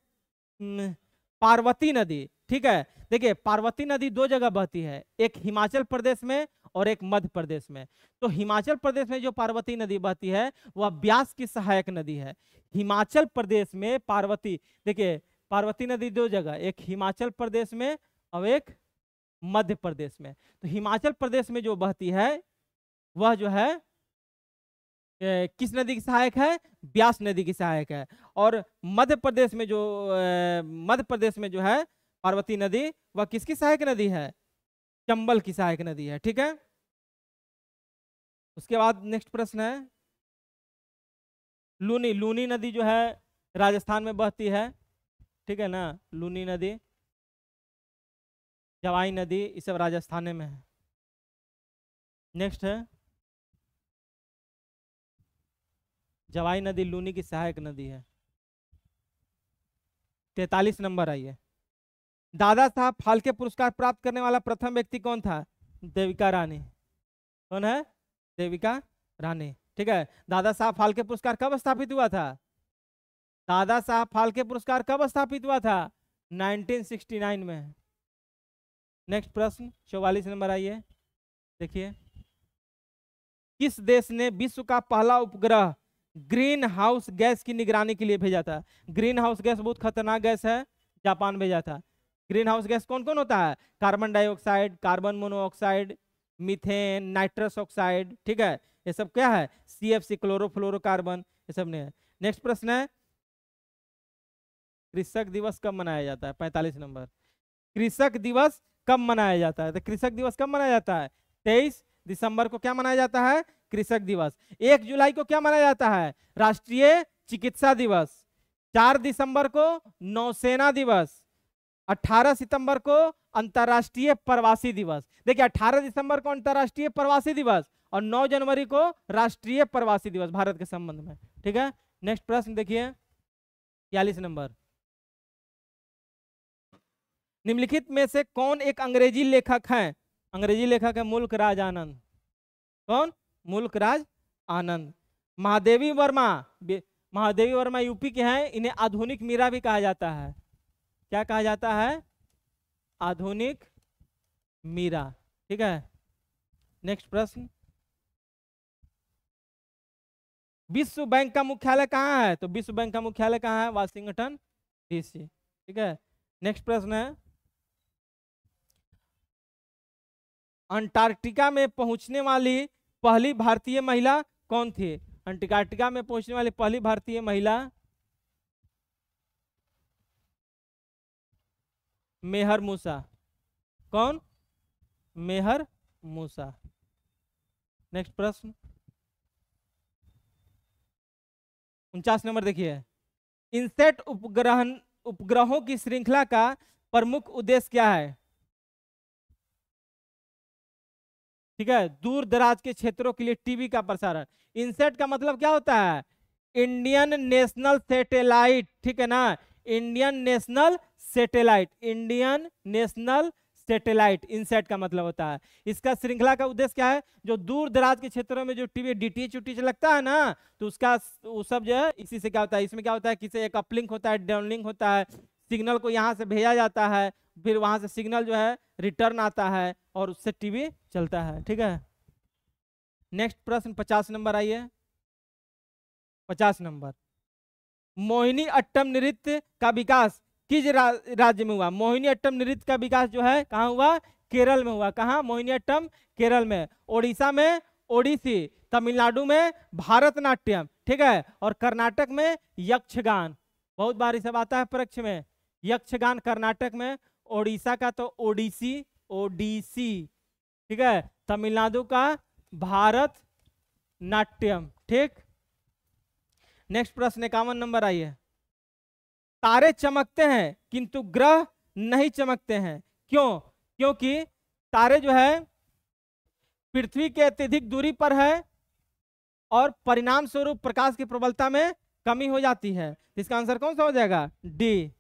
पार्वती नदी, ठीक है। देखिए पार्वती नदी दो जगह बहती है, एक हिमाचल प्रदेश में और एक मध्य प्रदेश में। तो हिमाचल प्रदेश में जो पार्वती नदी बहती है वह ब्यास की सहायक नदी है। हिमाचल प्रदेश में पार्वती, देखिए पार्वती नदी दो जगह, एक हिमाचल प्रदेश में और एक मध्य प्रदेश में। तो हिमाचल प्रदेश में जो बहती है वह जो है किस नदी की सहायक है? ब्यास नदी की सहायक है। और मध्य प्रदेश में जो है पार्वती नदी, वह किसकी सहायक नदी है? चंबल की सहायक नदी है, ठीक है। उसके बाद नेक्स्ट प्रश्न है लूनी। लूनी नदी जो है राजस्थान में बहती है, ठीक है ना। लूनी नदी, जवाई नदी, ये सब राजस्थान में है। नेक्स्ट है जवाई नदी लूनी की सहायक नदी है। 43 नंबर आइए। दादा साहब फाल्के पुरस्कार प्राप्त करने वाला प्रथम व्यक्ति कौन था? देविका रानी। कौन है? देविका रानी, ठीक है। दादा साहब फाल्के पुरस्कार कब स्थापित हुआ था? दादा साहब फाल्के पुरस्कार कब स्थापित हुआ था? 1969 में। नेक्स्ट प्रश्न 44 नंबर आइए, देखिए। किस देश ने विश्व का पहला उपग्रह ग्रीन हाउस गैस की निगरानी के लिए भेजा था? ग्रीन हाउस गैस बहुत खतरनाक गैस है, जापान भेजा था। ग्रीन हाउस गैस कौन कौन होता है? Carbon dioxide, carbon monoxide, methane, nitrous oxide, ठीक है। ये सब क्या है? CFC, क्लोरोफ्लोरोकार्बन, ये सब नहीं है। नेक्स्ट प्रश्न है कृषक दिवस कब मनाया जाता है? 45 नंबर। कृषक दिवस कब मनाया जाता है? तो कृषक दिवस कब मनाया जाता है? 23 दिसंबर को क्या मनाया जाता है? कृषक दिवस। 1 जुलाई को क्या माना जाता है? राष्ट्रीय चिकित्सा दिवस। 4 दिसंबर को नौसेना दिवस। 18 सितंबर को अंतर्राष्ट्रीय प्रवासी दिवस। देखिए 18 दिसंबर को अंतर्राष्ट्रीय प्रवासी दिवस और 9 जनवरी को राष्ट्रीय प्रवासी दिवस भारत के संबंध में। ठीक है, नेक्स्ट प्रश्न देखिए 42 नंबर। निम्नलिखित में से कौन एक अंग्रेजी लेखक है? अंग्रेजी लेखक है मुल्क राज आनंद। कौन? मुल्क राज आनंद। महादेवी वर्मा, महादेवी वर्मा यूपी के हैं, इन्हें आधुनिक मीरा भी कहा जाता है। क्या कहा जाता है? आधुनिक मीरा। ठीक है, नेक्स्ट प्रश्न। विश्व बैंक का मुख्यालय कहाँ है? तो विश्व बैंक का मुख्यालय कहाँ है? Washington DC. ठीक है, नेक्स्ट प्रश्न है अंटार्कटिका में पहुंचने वाली पहली भारतीय महिला कौन थी? अंटार्कटिका में पहुंचने वाली पहली भारतीय महिला मेहर मूसा। कौन? मेहर मूसा। नेक्स्ट प्रश्न 49 नंबर देखिए। इनसेट उपग्रहों की श्रृंखला का प्रमुख उद्देश्य क्या है? ठीक है, दूर दराज के क्षेत्रों के लिए टीवी का प्रसारण। इनसेट का मतलब क्या होता है? Indian National Satellite. ठीक है ना, Indian National Satellite, Indian National Satellite INSAT का मतलब होता है। इसका श्रृंखला का उद्देश्य क्या है? जो दूर दराज के क्षेत्रों में जो टीवी डीटीएच उटीएच लगता है ना, तो उसका वो सब जो है इसी से क्या होता है, इसमें क्या होता है, किसी एक अपलिंक होता है, डाउनलिंक होता है, सिग्नल को यहाँ से भेजा जाता है, फिर वहां से सिग्नल जो है रिटर्न आता है और उससे टीवी चलता है। ठीक है, नेक्स्ट प्रश्न 50 नंबर आइए। 50 नंबर, मोहिनी अट्टम नृत्य का विकास किस राज्य में हुआ? मोहिनी अट्टम नृत्य का विकास जो है कहाँ हुआ? केरल में हुआ। कहाँ? मोहिनी अट्टम केरल में। ओडिशा में ओडिसी, तमिलनाडु में भारतनाट्यम। ठीक है, और कर्नाटक में यक्षगान। बहुत बार सब आता है परीक्षा में, यक्षगान कर्नाटक में, ओडिशा का तो ओडिसी, ओडिसी। ठीक है, तमिलनाडु का भारत नाट्यम। ठीक, नेक्स्ट प्रश्न 51 नंबर आइए। तारे चमकते हैं किंतु ग्रह नहीं चमकते हैं, क्यों? क्योंकि तारे जो है पृथ्वी के अत्यधिक दूरी पर है और परिणाम स्वरूप प्रकाश की प्रबलता में कमी हो जाती है। इसका आंसर कौन सा हो जाएगा? डी।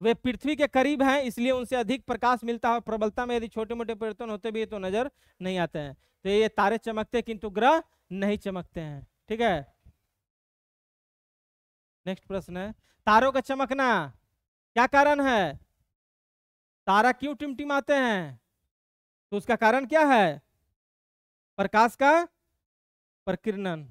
वे पृथ्वी के करीब हैं इसलिए उनसे अधिक प्रकाश मिलता है, प्रबलता में यदि छोटे मोटे परिवर्तन होते भी तो नजर नहीं आते हैं। तो ये तारे चमकते किंतु ग्रह नहीं चमकते हैं। ठीक है, नेक्स्ट प्रश्न है तारों का चमकना क्या कारण है? तारा क्यों टिमटिमाते हैं? तो उसका कारण क्या है? प्रकाश का प्रकीर्णन।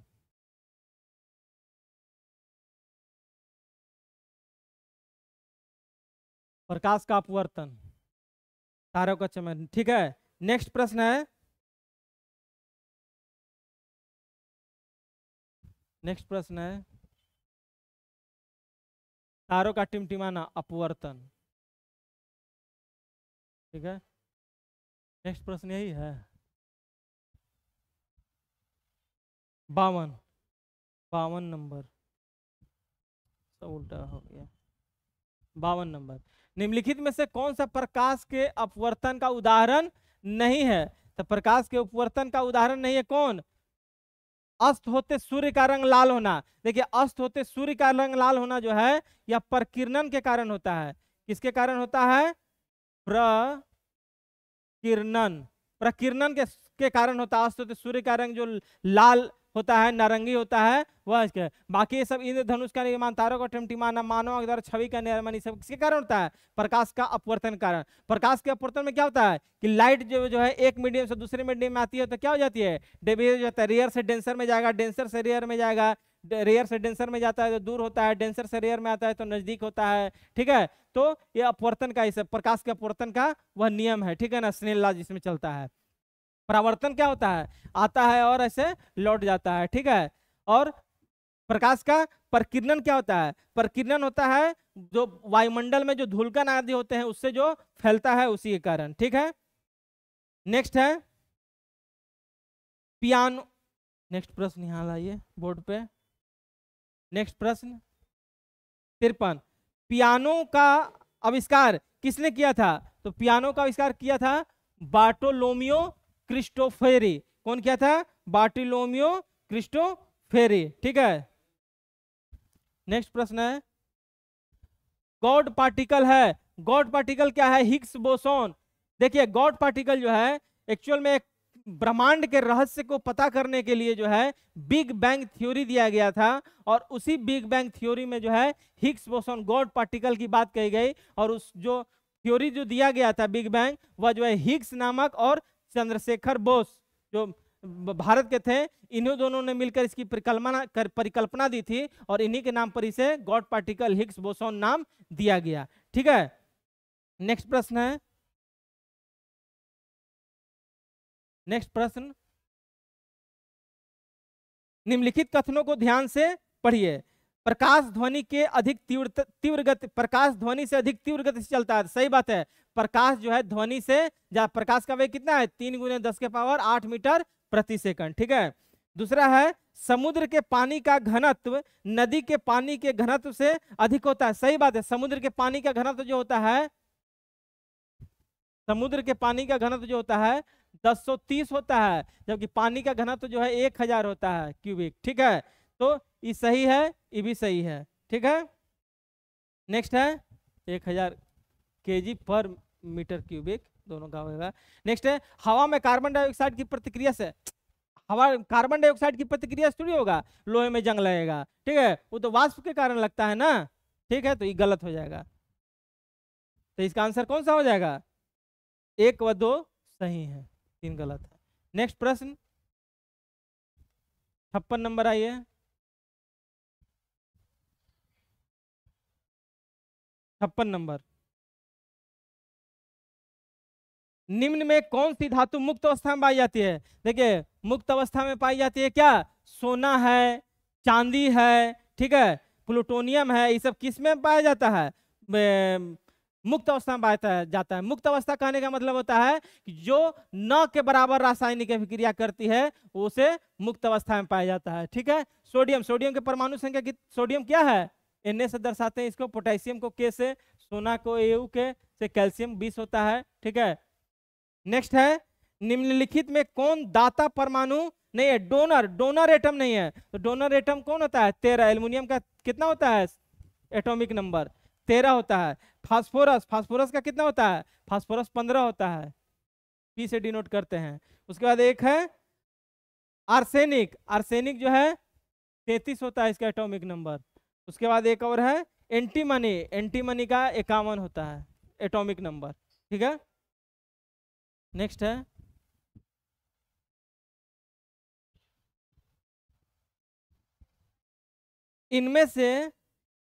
प्रकाश का अपवर्तन, तारों का चमन। ठीक है, नेक्स्ट प्रश्न है, नेक्स्ट प्रश्न है तारों का टिमटिमाना अपवर्तन। ठीक है, नेक्स्ट प्रश्न यही है 52 नंबर, सब उल्टा हो गया। 52 नंबर, निम्नलिखित में से कौन सा प्रकाश के अपवर्तन का उदाहरण नहीं है? तो प्रकाश के अपवर्तन का उदाहरण नहीं है कौन? अस्त होते सूर्य का रंग लाल होना। देखिए अस्त होते सूर्य का रंग लाल होना जो है यह प्रकीर्णन के कारण होता है। किसके कारण होता है? प्रकीर्णन, प्रकीर्णन के कारण होता है। अस्त होते सूर्य का रंग जो लाल होता है, नारंगी होता है, वह इसके। बाकी ये सब इंद्रधनुष का निर्माण, तारों का टिमटिमाना, मानव द्वारा छवि का निर्माण, सब किसके कारण होता है? प्रकाश का अपवर्तन कारण। प्रकाश के अपवर्तन में क्या होता है कि लाइट जो है एक मीडियम से दूसरे मीडियम में आती है तो क्या हो जाती है? डेविएट हो जाता है, रेयर से डेंसर में जाएगा, डेंसर से रेयर में जाएगा, रेयर से डेंसर में जाता है तो दूर होता है, डेंसर से रेयर में आता है तो नजदीक होता है। ठीक है, तो ये अपवर्तन का, इस प्रकाश के अपवर्तन का वह नियम है। ठीक है ना, स्नेल लॉ जिसमें चलता है। परावर्तन क्या होता है? आता है और ऐसे लौट जाता है। ठीक है, और प्रकाश का प्रकीर्णन क्या होता है? प्रकीर्णन होता है जो वायुमंडल में जो धूलकण आदि होते हैं उससे जो फैलता है उसी के कारण। ठीक है, नेक्स्ट है पियानो, नेक्स्ट प्रश्न यहाँ लाइए बोर्ड पे। नेक्स्ट प्रश्न 53, पियानो का आविष्कार किसने किया था? तो पियानो का आविष्कार किया था बार्टोलोमियो क्रिस्टोफेरी। कौन किया था? बार्टोलोमियो क्रिस्टोफेरी। ठीक है, नेक्स्ट प्रश्न है गॉड पार्टिकल है। गॉड पार्टिकल क्या है? Higgs boson. देखिए गॉड पार्टिकल जो है एक्चुअल में एक ब्रह्मांड के रहस्य को पता करने के लिए जो है बिग बैंग थ्योरी दिया गया था, और उसी बिग बैंग थ्योरी में जो है हिग्स बोसोन गॉड पार्टिकल की बात कही गई, और उस जो थ्योरी जो दिया गया था बिग बैंग, वह जो है हिग्स नामक और चंद्रशेखर बोस जो भारत के थे, इन्हीं दोनों ने मिलकर इसकी परिकल्पना दी थी, और इन्हीं के नाम पर इसे गॉड पार्टिकल हिग्स बोसोन नाम दिया गया। ठीक है, नेक्स्ट प्रश्न है, नेक्स्ट प्रश्न, निम्नलिखित कथनों को ध्यान से पढ़िए। प्रकाश ध्वनि के अधिक तीव्र गति, प्रकाश ध्वनि से अधिक तीव्र गति से चलता है। सही बात है, प्रकाश जो है ध्वनि से, प्रकाश का वेग कितना है? 3 × 10⁸ मीटर प्रति सेकंड। ठीक है, दूसरा है समुद्र के पानी का घनत्व नदी के पानी के घनत्व से अधिक होता है। सही बात है, समुद्र के पानी का घनत्व जो होता है, समुद्र के पानी का घनत्व जो होता है 1030 होता है, जबकि पानी का घनत्व जो है 1000 होता है क्यूबिक। ठीक है, तो ये सही है, ये भी सही है। ठीक है, नेक्स्ट है 1000 kg पर मीटर क्यूबिक, दोनों का होगा। नेक्स्ट है हवा में कार्बन डाइऑक्साइड की प्रतिक्रिया से, हवा कार्बन डाइऑक्साइड की प्रतिक्रिया से थोड़ी होगा लोहे में जंग लगेगा। ठीक है, वो तो वाष्प के कारण लगता है ना। ठीक है, तो ये गलत हो जाएगा, तो इसका आंसर कौन सा हो जाएगा? 1 व 2 सही है, 3 गलत है। नेक्स्ट प्रश्न 56 नंबर आइए। 56 नंबर, निम्न में कौन सी धातु मुक्त अवस्था में पाई जाती है? देखिए मुक्त अवस्था में पाई जाती है क्या? सोना है, चांदी है, ठीक है, प्लूटोनियम है, ये सब किस में पाया जाता है? मुक्त अवस्था में पाया जाता है। मुक्त अवस्था कहने का मतलब होता है कि जो न के बराबर रासायनिक अभिक्रिया करती है उसे मुक्त अवस्था में पाया जाता है। ठीक है, सोडियम, सोडियम के परमाणु संख्या सोडियम क्या है? Na से दर्शाते हैं इसको, पोटेशियम को K से, सोना को Au के से, कैल्शियम 20 होता है। ठीक है, नेक्स्ट है निम्नलिखित में कौन दाता परमाणु नहीं है? डोनर, डोनर एटम नहीं है, तो डोनर एटम कौन होता है? 13। एल्युमिनियम का कितना होता है एटॉमिक नंबर? 13 होता है। फास्फोरस, फास्फोरस का कितना होता है? फास्फोरस 15 होता है, P से डिनोट करते हैं। उसके बाद एक है आर्सेनिक, आर्सेनिक जो है 33 होता है इसका एटॉमिक नंबर। उसके बाद एक और है एंटीमनी, एंटीमनी का 51 होता है एटॉमिक नंबर। ठीक है, नेक्स्ट है इनमें से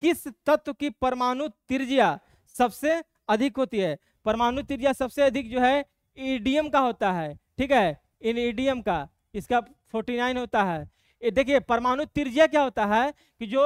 किस तत्व की परमाणु त्रिज्या सबसे अधिक होती है? परमाणु त्रिज्या सबसे अधिक जो है ईडीएम का होता है। ठीक है, इन ईडीएम का इसका 49 होता है। देखिए परमाणु त्रिज्या क्या होता है कि जो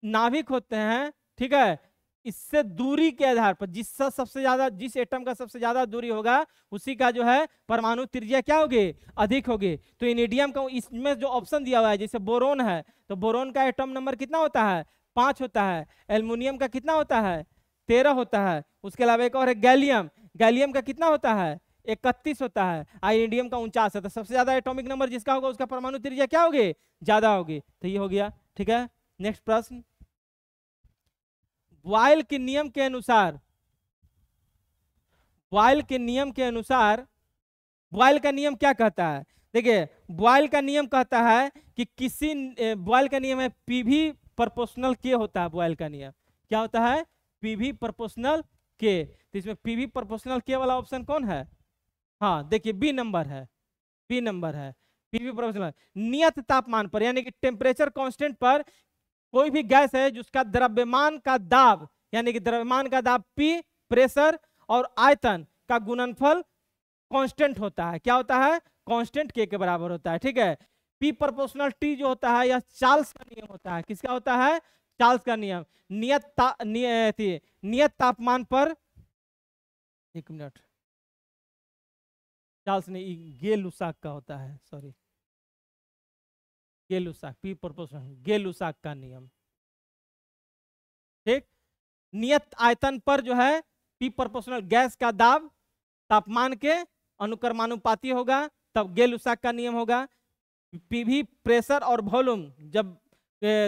नाभिक होते हैं, ठीक है, इससे दूरी के आधार पर जिसका सबसे ज्यादा, जिस एटम का सबसे ज्यादा दूरी होगा उसी का जो है परमाणु त्रिज्या क्या होगी? अधिक होगी। तो इनिडियम का इसमें जो ऑप्शन दिया हुआ है, जैसे बोरोन है, तो बोरोन का एटम नंबर कितना होता है? 5 होता है। एल्युमिनियम का कितना होता है? 13 होता है। उसके अलावा एक और है गैलियम, गैलियम का कितना होता है? 31 होता है। आइनिडियम का 49 है। तो सबसे ज्यादा एटॉमिक नंबर जिसका होगा उसका परमाणु त्रिज्या क्या होगी? ज्यादा होगी। तो ये हो गया। ठीक है, नेक्स्ट प्रश्न, बॉयल के नियम के अनुसार, बॉयल के नियम के अनुसार, बॉयल का नियम क्या कहता है? देखिए बॉयल का नियम कहता है कि किसी, बॉयल का नियम है पीवी प्रोपोर्शनल के होता है। बॉयल का नियम क्या होता है? पीवी प्रोपोर्शनल के। तो इसमें पीवी प्रोपोर्शनल के वाला ऑप्शन कौन है? हाँ देखिए बी नंबर है, बी नंबर है, पीवी प्रोपोर्शनल। नियत तापमान पर यानी कि टेम्परेचर कांस्टेंट पर कोई भी गैस है जिसका द्रव्यमान का दाब, यानी कि द्रव्यमान का दाब P, प्रेशर और आयतन का गुणनफल कांस्टेंट होता है। क्या होता है? कांस्टेंट K के बराबर होता है। ठीक है, P प्रोपोर्शनल T जो होता है यह चार्ल्स का नियम होता है। किसका होता है? चार्ल्स का नियम। नियत तापमान पर, एक मिनट, चार्ल्स ने गे लुसाक का होता है, सॉरी, गेलुसाक, पी प्रोपोर्शनल, गेलुसाक का नियम। ठीक, नियत आयतन पर जो है पी प्रोपोर्शनल गैस का दाब तापमान के अनुक्रमानुपाती होगा, तब गेलुसाक का नियम होगा। पीवी प्रेशर और वॉल्यूम जब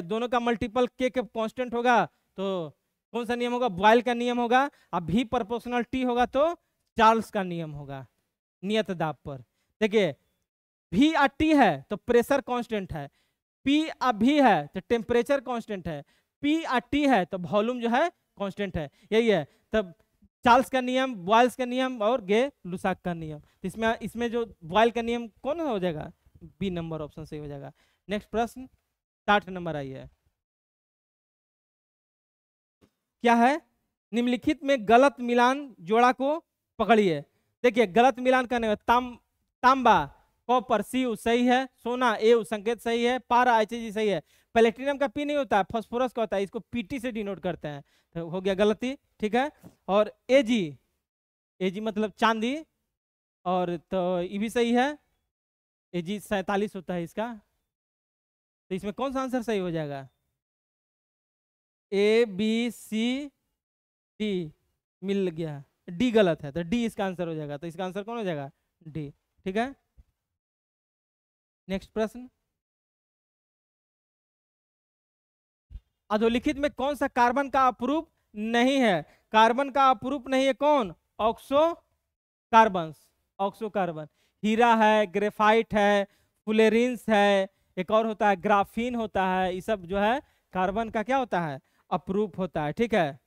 दोनों का मल्टीपल के कांस्टेंट होगा तो कौन सा नियम होगा? बॉयल का नियम होगा। अब भी प्रोपोर्शनल टी होगा तो चार्ल्स का नियम होगा नियत दाब पर। देखिए भी आ टी है तो प्रेशर कांस्टेंट है, पी आ भी है तो टेम्परेचर कांस्टेंट है, पी आ टी है तो वॉल्यूम जो है कांस्टेंट है, यही है। तब चार्ल्स का नियम, बॉयल्स का नियम और गे-लुसाक का नियम। तो इसमें जो बॉयल का नियम कौन हो जाएगा? बी नंबर ऑप्शन सही हो जाएगा। नेक्स्ट प्रश्न 60 नंबर आई है, क्या है? निम्नलिखित में गलत मिलान जोड़ा को पकड़िए। देखिए गलत मिलान करने में तांबा कॉपर सी सही है, सोना ए संकेत सही है, पारा एच सही है, प्लेटिनम का पी नहीं होता है, फास्फोरस का होता है, इसको पीटी से डिनोट करते हैं, तो हो गया गलती। ठीक है, और एजी मतलब चांदी, और तो ये भी सही है, एजी 47 होता है इसका। तो इसमें कौन सा आंसर सही हो जाएगा? ए बी सी डी मिल गया, डी गलत है तो डी इसका आंसर हो जाएगा। तो इसका आंसर कौन हो जाएगा? डी। ठीक है, नेक्स्ट प्रश्न, अधोलिखित में कौन सा कार्बन का अपरूप नहीं है? कार्बन का अपरूप नहीं है कौन? Oxo carbon. हीरा है, ग्रेफाइट है, फुलेरिन्स है, एक और होता है ग्राफीन होता है, ये सब जो है कार्बन का क्या होता है? अपरूप होता है। ठीक है,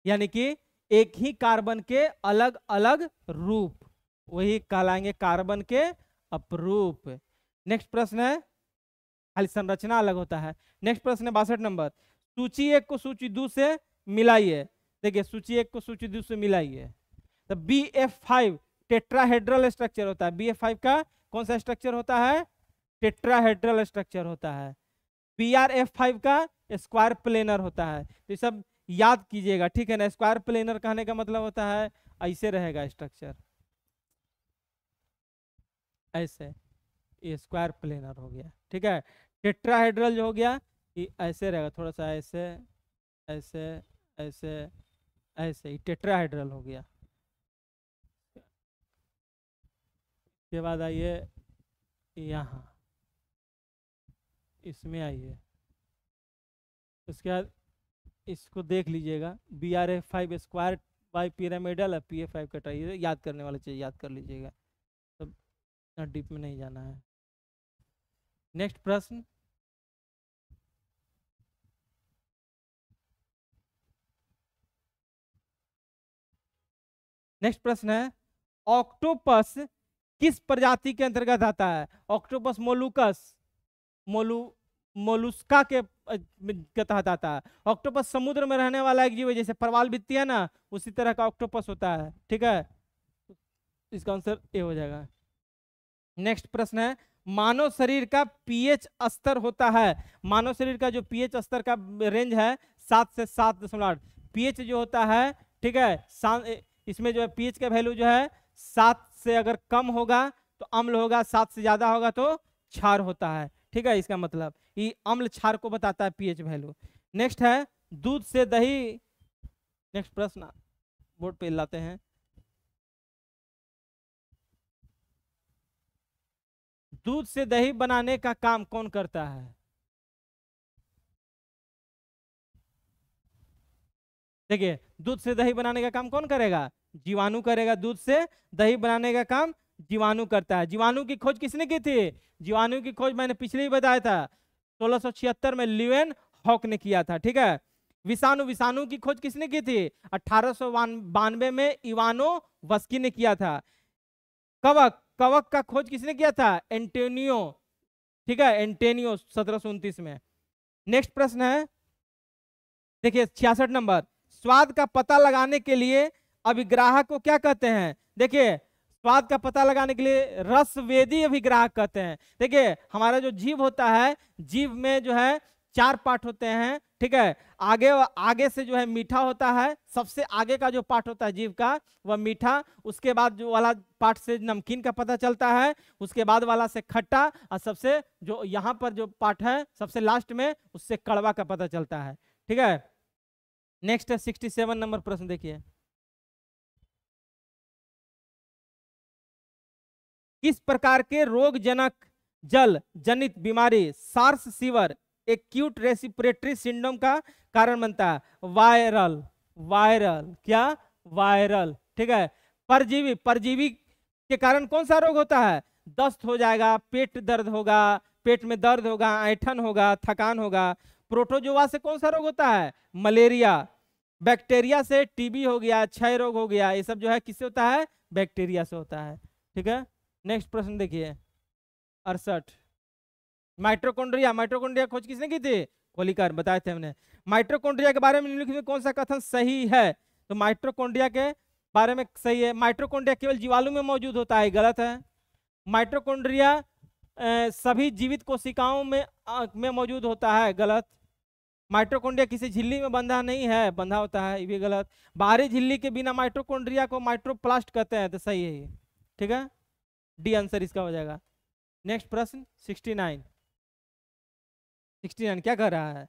यानी कि एक ही कार्बन के अलग अलग रूप, वही कहलाएंगे कार्बन के अपरूप। नेक्स्ट प्रश्न है, खाली संरचना अलग होता है। नेक्स्ट प्रश्न है 62 नंबर, सूची 1 को सूची 2 से मिलाइए। देखिए सूची 1 को सूची 2 से मिलाइए, तो BF5 टेट्राहेड्रल स्ट्रक्चर होता है। BF5 का कौन सा स्ट्रक्चर होता है? टेट्राहेड्रल स्ट्रक्चर होता है। BrF5 का स्क्वायर प्लेनर होता है। तो ये सब याद कीजिएगा, ठीक है ना। स्क्वायर प्लेनर कहने का मतलब होता है ऐसे रहेगा स्ट्रक्चर, ऐसे, ये स्क्वायर प्लेनर हो गया। ठीक है, टेट्राहेड्रल जो हो गया ये ऐसे रहेगा, थोड़ा सा ऐसे ऐसे ऐसे ऐसे, ये टेट्राहेड्रल हो गया। के बाद आइए यहाँ, इसमें आइए, उसके बाद इसको देख लीजिएगा, BrF5 स्क्वायर बाई पिरामिडल है, PF5 का ट्राई, याद करने वाला चीज याद कर लीजिएगा, तब डीप में नहीं जाना है। नेक्स्ट प्रश्न, नेक्स्ट प्रश्न है, ऑक्टोपस किस प्रजाति के अंतर्गत आता है? ऑक्टोपस मोलुस्का के तहत आता है। ऑक्टोपस समुद्र में रहने वाला एक जीव है, जैसे परवाल भित्ती है ना, उसी तरह का ऑक्टोपस होता है। ठीक है, इसका आंसर ए हो जाएगा। नेक्स्ट प्रश्न है, मानव शरीर का पीएच स्तर होता है। मानव शरीर का जो पीएच स्तर का रेंज है 7 से 7.8। पीएच जो होता है, ठीक है, इसमें जो है पीएच का वैल्यू जो है 7 से अगर कम होगा तो अम्ल होगा, 7 से ज्यादा होगा तो क्षार होता है। ठीक है, इसका मतलब ये अम्ल क्षार को बताता है पीएच वैल्यू। नेक्स्ट है, दूध से दही, नेक्स्ट प्रश्न बोर्ड पे लाते हैं, दूध से दही बनाने का काम कौन करता है? देखिए दूध से दही बनाने का काम कौन करेगा? जीवाणु करेगा। दूध से दही बनाने का काम जीवाणु करता है। जीवाणु की खोज किसने की थी? जीवाणु की खोज मैंने पिछले ही बताया था, 1676 में ल्यूएन हॉक ने किया था। ठीक है, विषाणु की खोज किसने की थी? 1892 में इवानो वस्की ने किया था। कवक का खोज किसने किया था? एंटोनियो। ठीक है, एंटोनियो 1729 में। नेक्स्ट प्रश्न है, देखिए 66 नंबर, स्वाद का पता लगाने के लिए अभिग्राहक को क्या कहते हैं? देखिए स्वाद का पता लगाने के लिए रसवेदी अभिग्राहक कहते हैं। देखिए हमारा जो जीव होता है, जीव में जो है 4 पार्ट होते हैं। ठीक है। आगे आगे से जो है मीठा होता है, सबसे आगे का जो पार्ट होता है जीव का वह मीठा, उसके बाद जो वाला पार्ट से नमकीन का पता चलता है, उसके बाद वाला से खट्टा, और सबसे जो यहाँ पर जो पार्ट है सबसे लास्ट में उससे कड़वा का पता चलता है। ठीक है। नेक्स्ट है 67 नंबर प्रश्न देखिए। किस प्रकार के रोगजनक जल जनित बीमारी SARS severe acute respiratory syndrome का कारण बनता है? वायरल, वायरल क्या? वायरल। ठीक है। परजीवी, परजीवी के कारण कौन सा रोग होता है? दस्त हो जाएगा, पेट दर्द होगा, पेट में दर्द होगा, ऐंठन होगा, थकान होगा। प्रोटोजोआ से कौन सा रोग होता है? मलेरिया। बैक्टीरिया से टीबी हो गया, क्षय रोग हो गया, ये सब जो है किससे होता है? बैक्टीरिया से होता है। ठीक है। नेक्स्ट प्रश्न देखिए 68। माइटोकॉन्ड्रिया, माइटोकॉन्ड्रिया खोज किसने की थी? कोलिकर, बताए थे हमने। माइटोकॉन्ड्रिया के बारे में निम्नलिखित में कौन सा कथन सही है? तो माइटोकॉन्ड्रिया के बारे में सही है, माइटोकॉन्ड्रिया केवल जीवाणु में मौजूद होता है, गलत है। माइटोकॉन्ड्रिया सभी जीवित कोशिकाओं में मौजूद होता है, गलत। माइटोकॉन्ड्रिया किसी झिल्ली में बंधा नहीं है, बंधा होता है, ये भी गलत। बाहरी झिल्ली के बिना माइटोकॉन्ड्रिया को माइट्रोप्लास्ट कहते हैं, तो सही है ये। ठीक है, डी आंसर इसका हो जाएगा। नेक्स्ट प्रश्न 69। 69 क्या कह रहा है?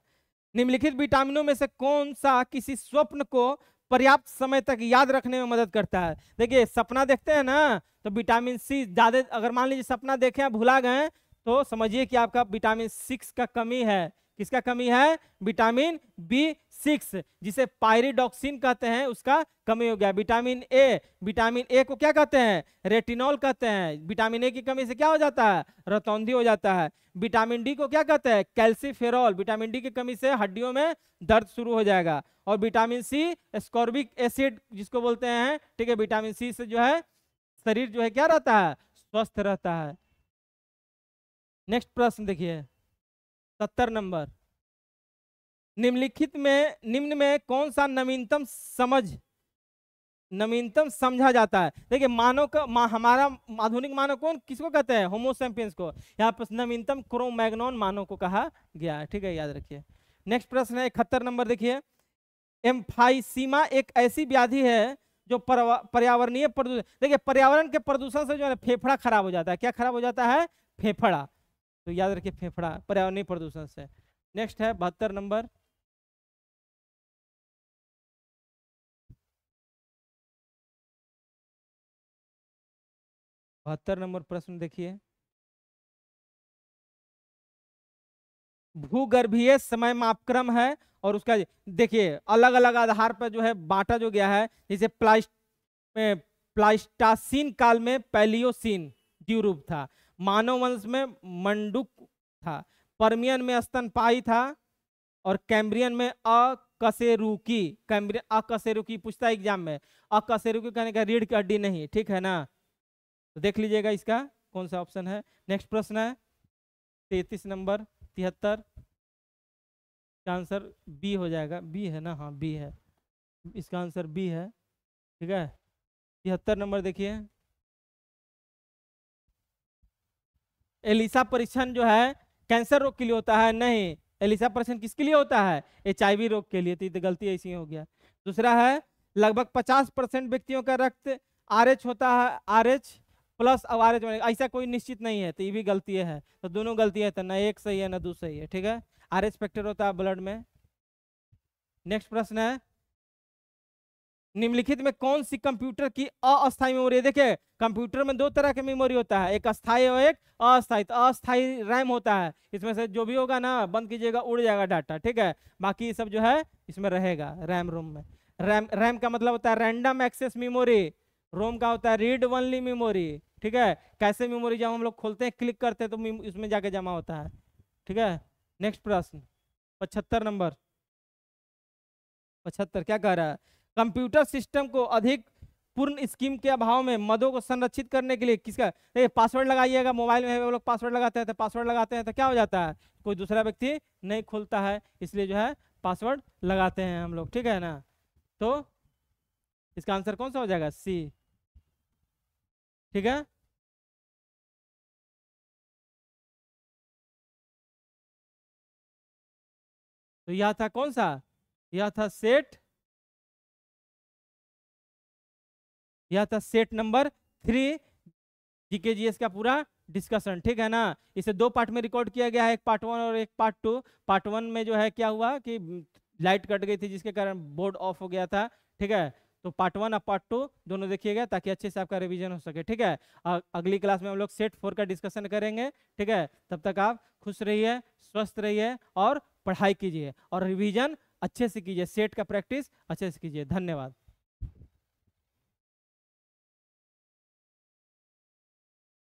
निम्नलिखित विटामिनों में से कौन सा किसी स्वप्न को पर्याप्त समय तक याद रखने में मदद करता है? देखिए सपना देखते हैं ना, तो विटामिन सी ज्यादा, अगर मान लीजिए सपना देखे भुला गए तो समझिए कि आपका विटामिन 6 का कमी है। किसका कमी है? विटामिन B6, जिसे पायरिडॉक्सिन कहते हैं, उसका कमी हो गया। विटामिन ए, विटामिन ए को क्या कहते हैं? रेटिनॉल कहते हैं। विटामिन ए की कमी से क्या हो जाता है? रतौंधी हो जाता है। विटामिन डी को क्या कहते हैं? कैल्सीफेरॉल। विटामिन डी की कमी से हड्डियों में दर्द शुरू हो जाएगा। और विटामिन सी एस्कॉर्बिक एसिड जिसको बोलते हैं, ठीक है। विटामिन सी से जो है शरीर जो है क्या रहता है? स्वस्थ रहता है। नेक्स्ट प्रश्न देखिए 70 नंबर। निम्न में कौन सा नवीनतम समझा जाता है? देखिए मानव का हमारा आधुनिक मानव कौन किसको कहते हैं? होमो सैपियंस को। यहाँ पर नवीनतम क्रोमैग्नॉन मानव को कहा गया है। ठीक है, याद रखिए। नेक्स्ट प्रश्न है 71 नंबर देखिए। एम्फाइसीमा एक ऐसी व्याधि है जो पर्यावरणीय प्रदूषण, देखिए पर्यावरण के प्रदूषण से जो है फेफड़ा खराब हो जाता है। क्या खराब हो जाता है? फेफड़ा। तो याद रखिए फेफड़ा पर्यावरणीय प्रदूषण से। नेक्स्ट है 72 नंबर। बहत्तर नंबर प्रश्न देखिए। भूगर्भीय समय मापक्रम है और उसका देखिए अलग अलग आधार पर जो है बांटा जो गया है। जैसे प्लाइस्टासीन काल में पैलियोसीन द्वीरूप था, मानव वंश में मंडूक था, पर्मियन में स्तनपायी था, और कैम्ब्रियन में अकशेरुकी। कैम्ब्रियन अकशेरुकी पूछता है एग्जाम में। अकशेरुकी कहने का रीढ़ की हड्डी नहीं, ठीक है ना? तो देख लीजिएगा इसका कौन सा ऑप्शन है। नेक्स्ट प्रश्न है 33 नंबर 73। इसका आंसर बी हो जाएगा। बी है ना? हाँ बी है, इसका आंसर बी है। ठीक है। 73 नंबर देखिए। एलिसा परीक्षण जो है कैंसर रोग के लिए होता है? नहीं। एलिसा परीक्षण किसके लिए होता है? HIV रोग के लिए। तो ये गलती ऐसी हो गया। दूसरा है लगभग 50% व्यक्तियों का रक्त RH होता है, RH प्लस अब RH ऐसा कोई निश्चित नहीं है, तो ये भी गलती है। तो दोनों गलती है, तो ना एक सही है ना दो सही है। ठीक है, RH फैक्टर होता है ब्लड में। नेक्स्ट प्रश्न है निम्नलिखित में कौन सी कंप्यूटर की अस्थायी मेमोरी है? देखिए कंप्यूटर में दो तरह की मेमोरी होता है, एक अस्थायी और एक अस्थायी। तो अस्थायी रैम होता है, इसमें से जो भी होगा ना बंद कीजिएगा उड़ जाएगा डाटा। ठीक है, बाकी सब जो है इसमें रहेगा रैम रोम में। रैम का मतलब होता है रैंडम एक्सेस मेमोरी, रोम का होता है रीड ओनली मेमोरी। ठीक है, कैसे मेमोरी जब हम लोग खोलते हैं क्लिक करते हैं तो इसमें जाके जमा होता है। ठीक है। नेक्स्ट प्रश्न 75 नंबर। 75 क्या कह रहा है? कंप्यूटर सिस्टम को अधिक पूर्ण स्कीम के अभाव में मदों को संरक्षित करने के लिए किसका पासवर्ड लगाइएगा? मोबाइल में वो लोग पासवर्ड लगाते हैं, तो पासवर्ड लगाते हैं तो क्या हो जाता है? कोई दूसरा व्यक्ति नहीं खुलता है, इसलिए जो है पासवर्ड लगाते हैं हम लोग। ठीक है ना? तो इसका आंसर कौन सा हो जाएगा? सी। ठीक है। तो यह था कौन सा, यह था सेट, यह था सेट नंबर 3 जीके का पूरा डिस्कशन, ठीक है ना। इसे 2 पार्ट में रिकॉर्ड किया गया है, एक पार्ट 1 और एक पार्ट 2। पार्ट 1 में जो है क्या हुआ कि लाइट कट गई थी जिसके कारण बोर्ड ऑफ हो गया था, ठीक है। तो पार्ट 1 और पार्ट 2 दोनों देखिएगा ताकि अच्छे से आपका रिवीजन हो सके, ठीक है। अगली क्लास में हम लोग सेट 4 का डिस्कशन करेंगे, ठीक है। तब तक आप खुश रहिए, स्वस्थ रहिए और पढ़ाई कीजिए और रिवीजन अच्छे से कीजिए, सेट का प्रैक्टिस अच्छे से कीजिए। धन्यवाद।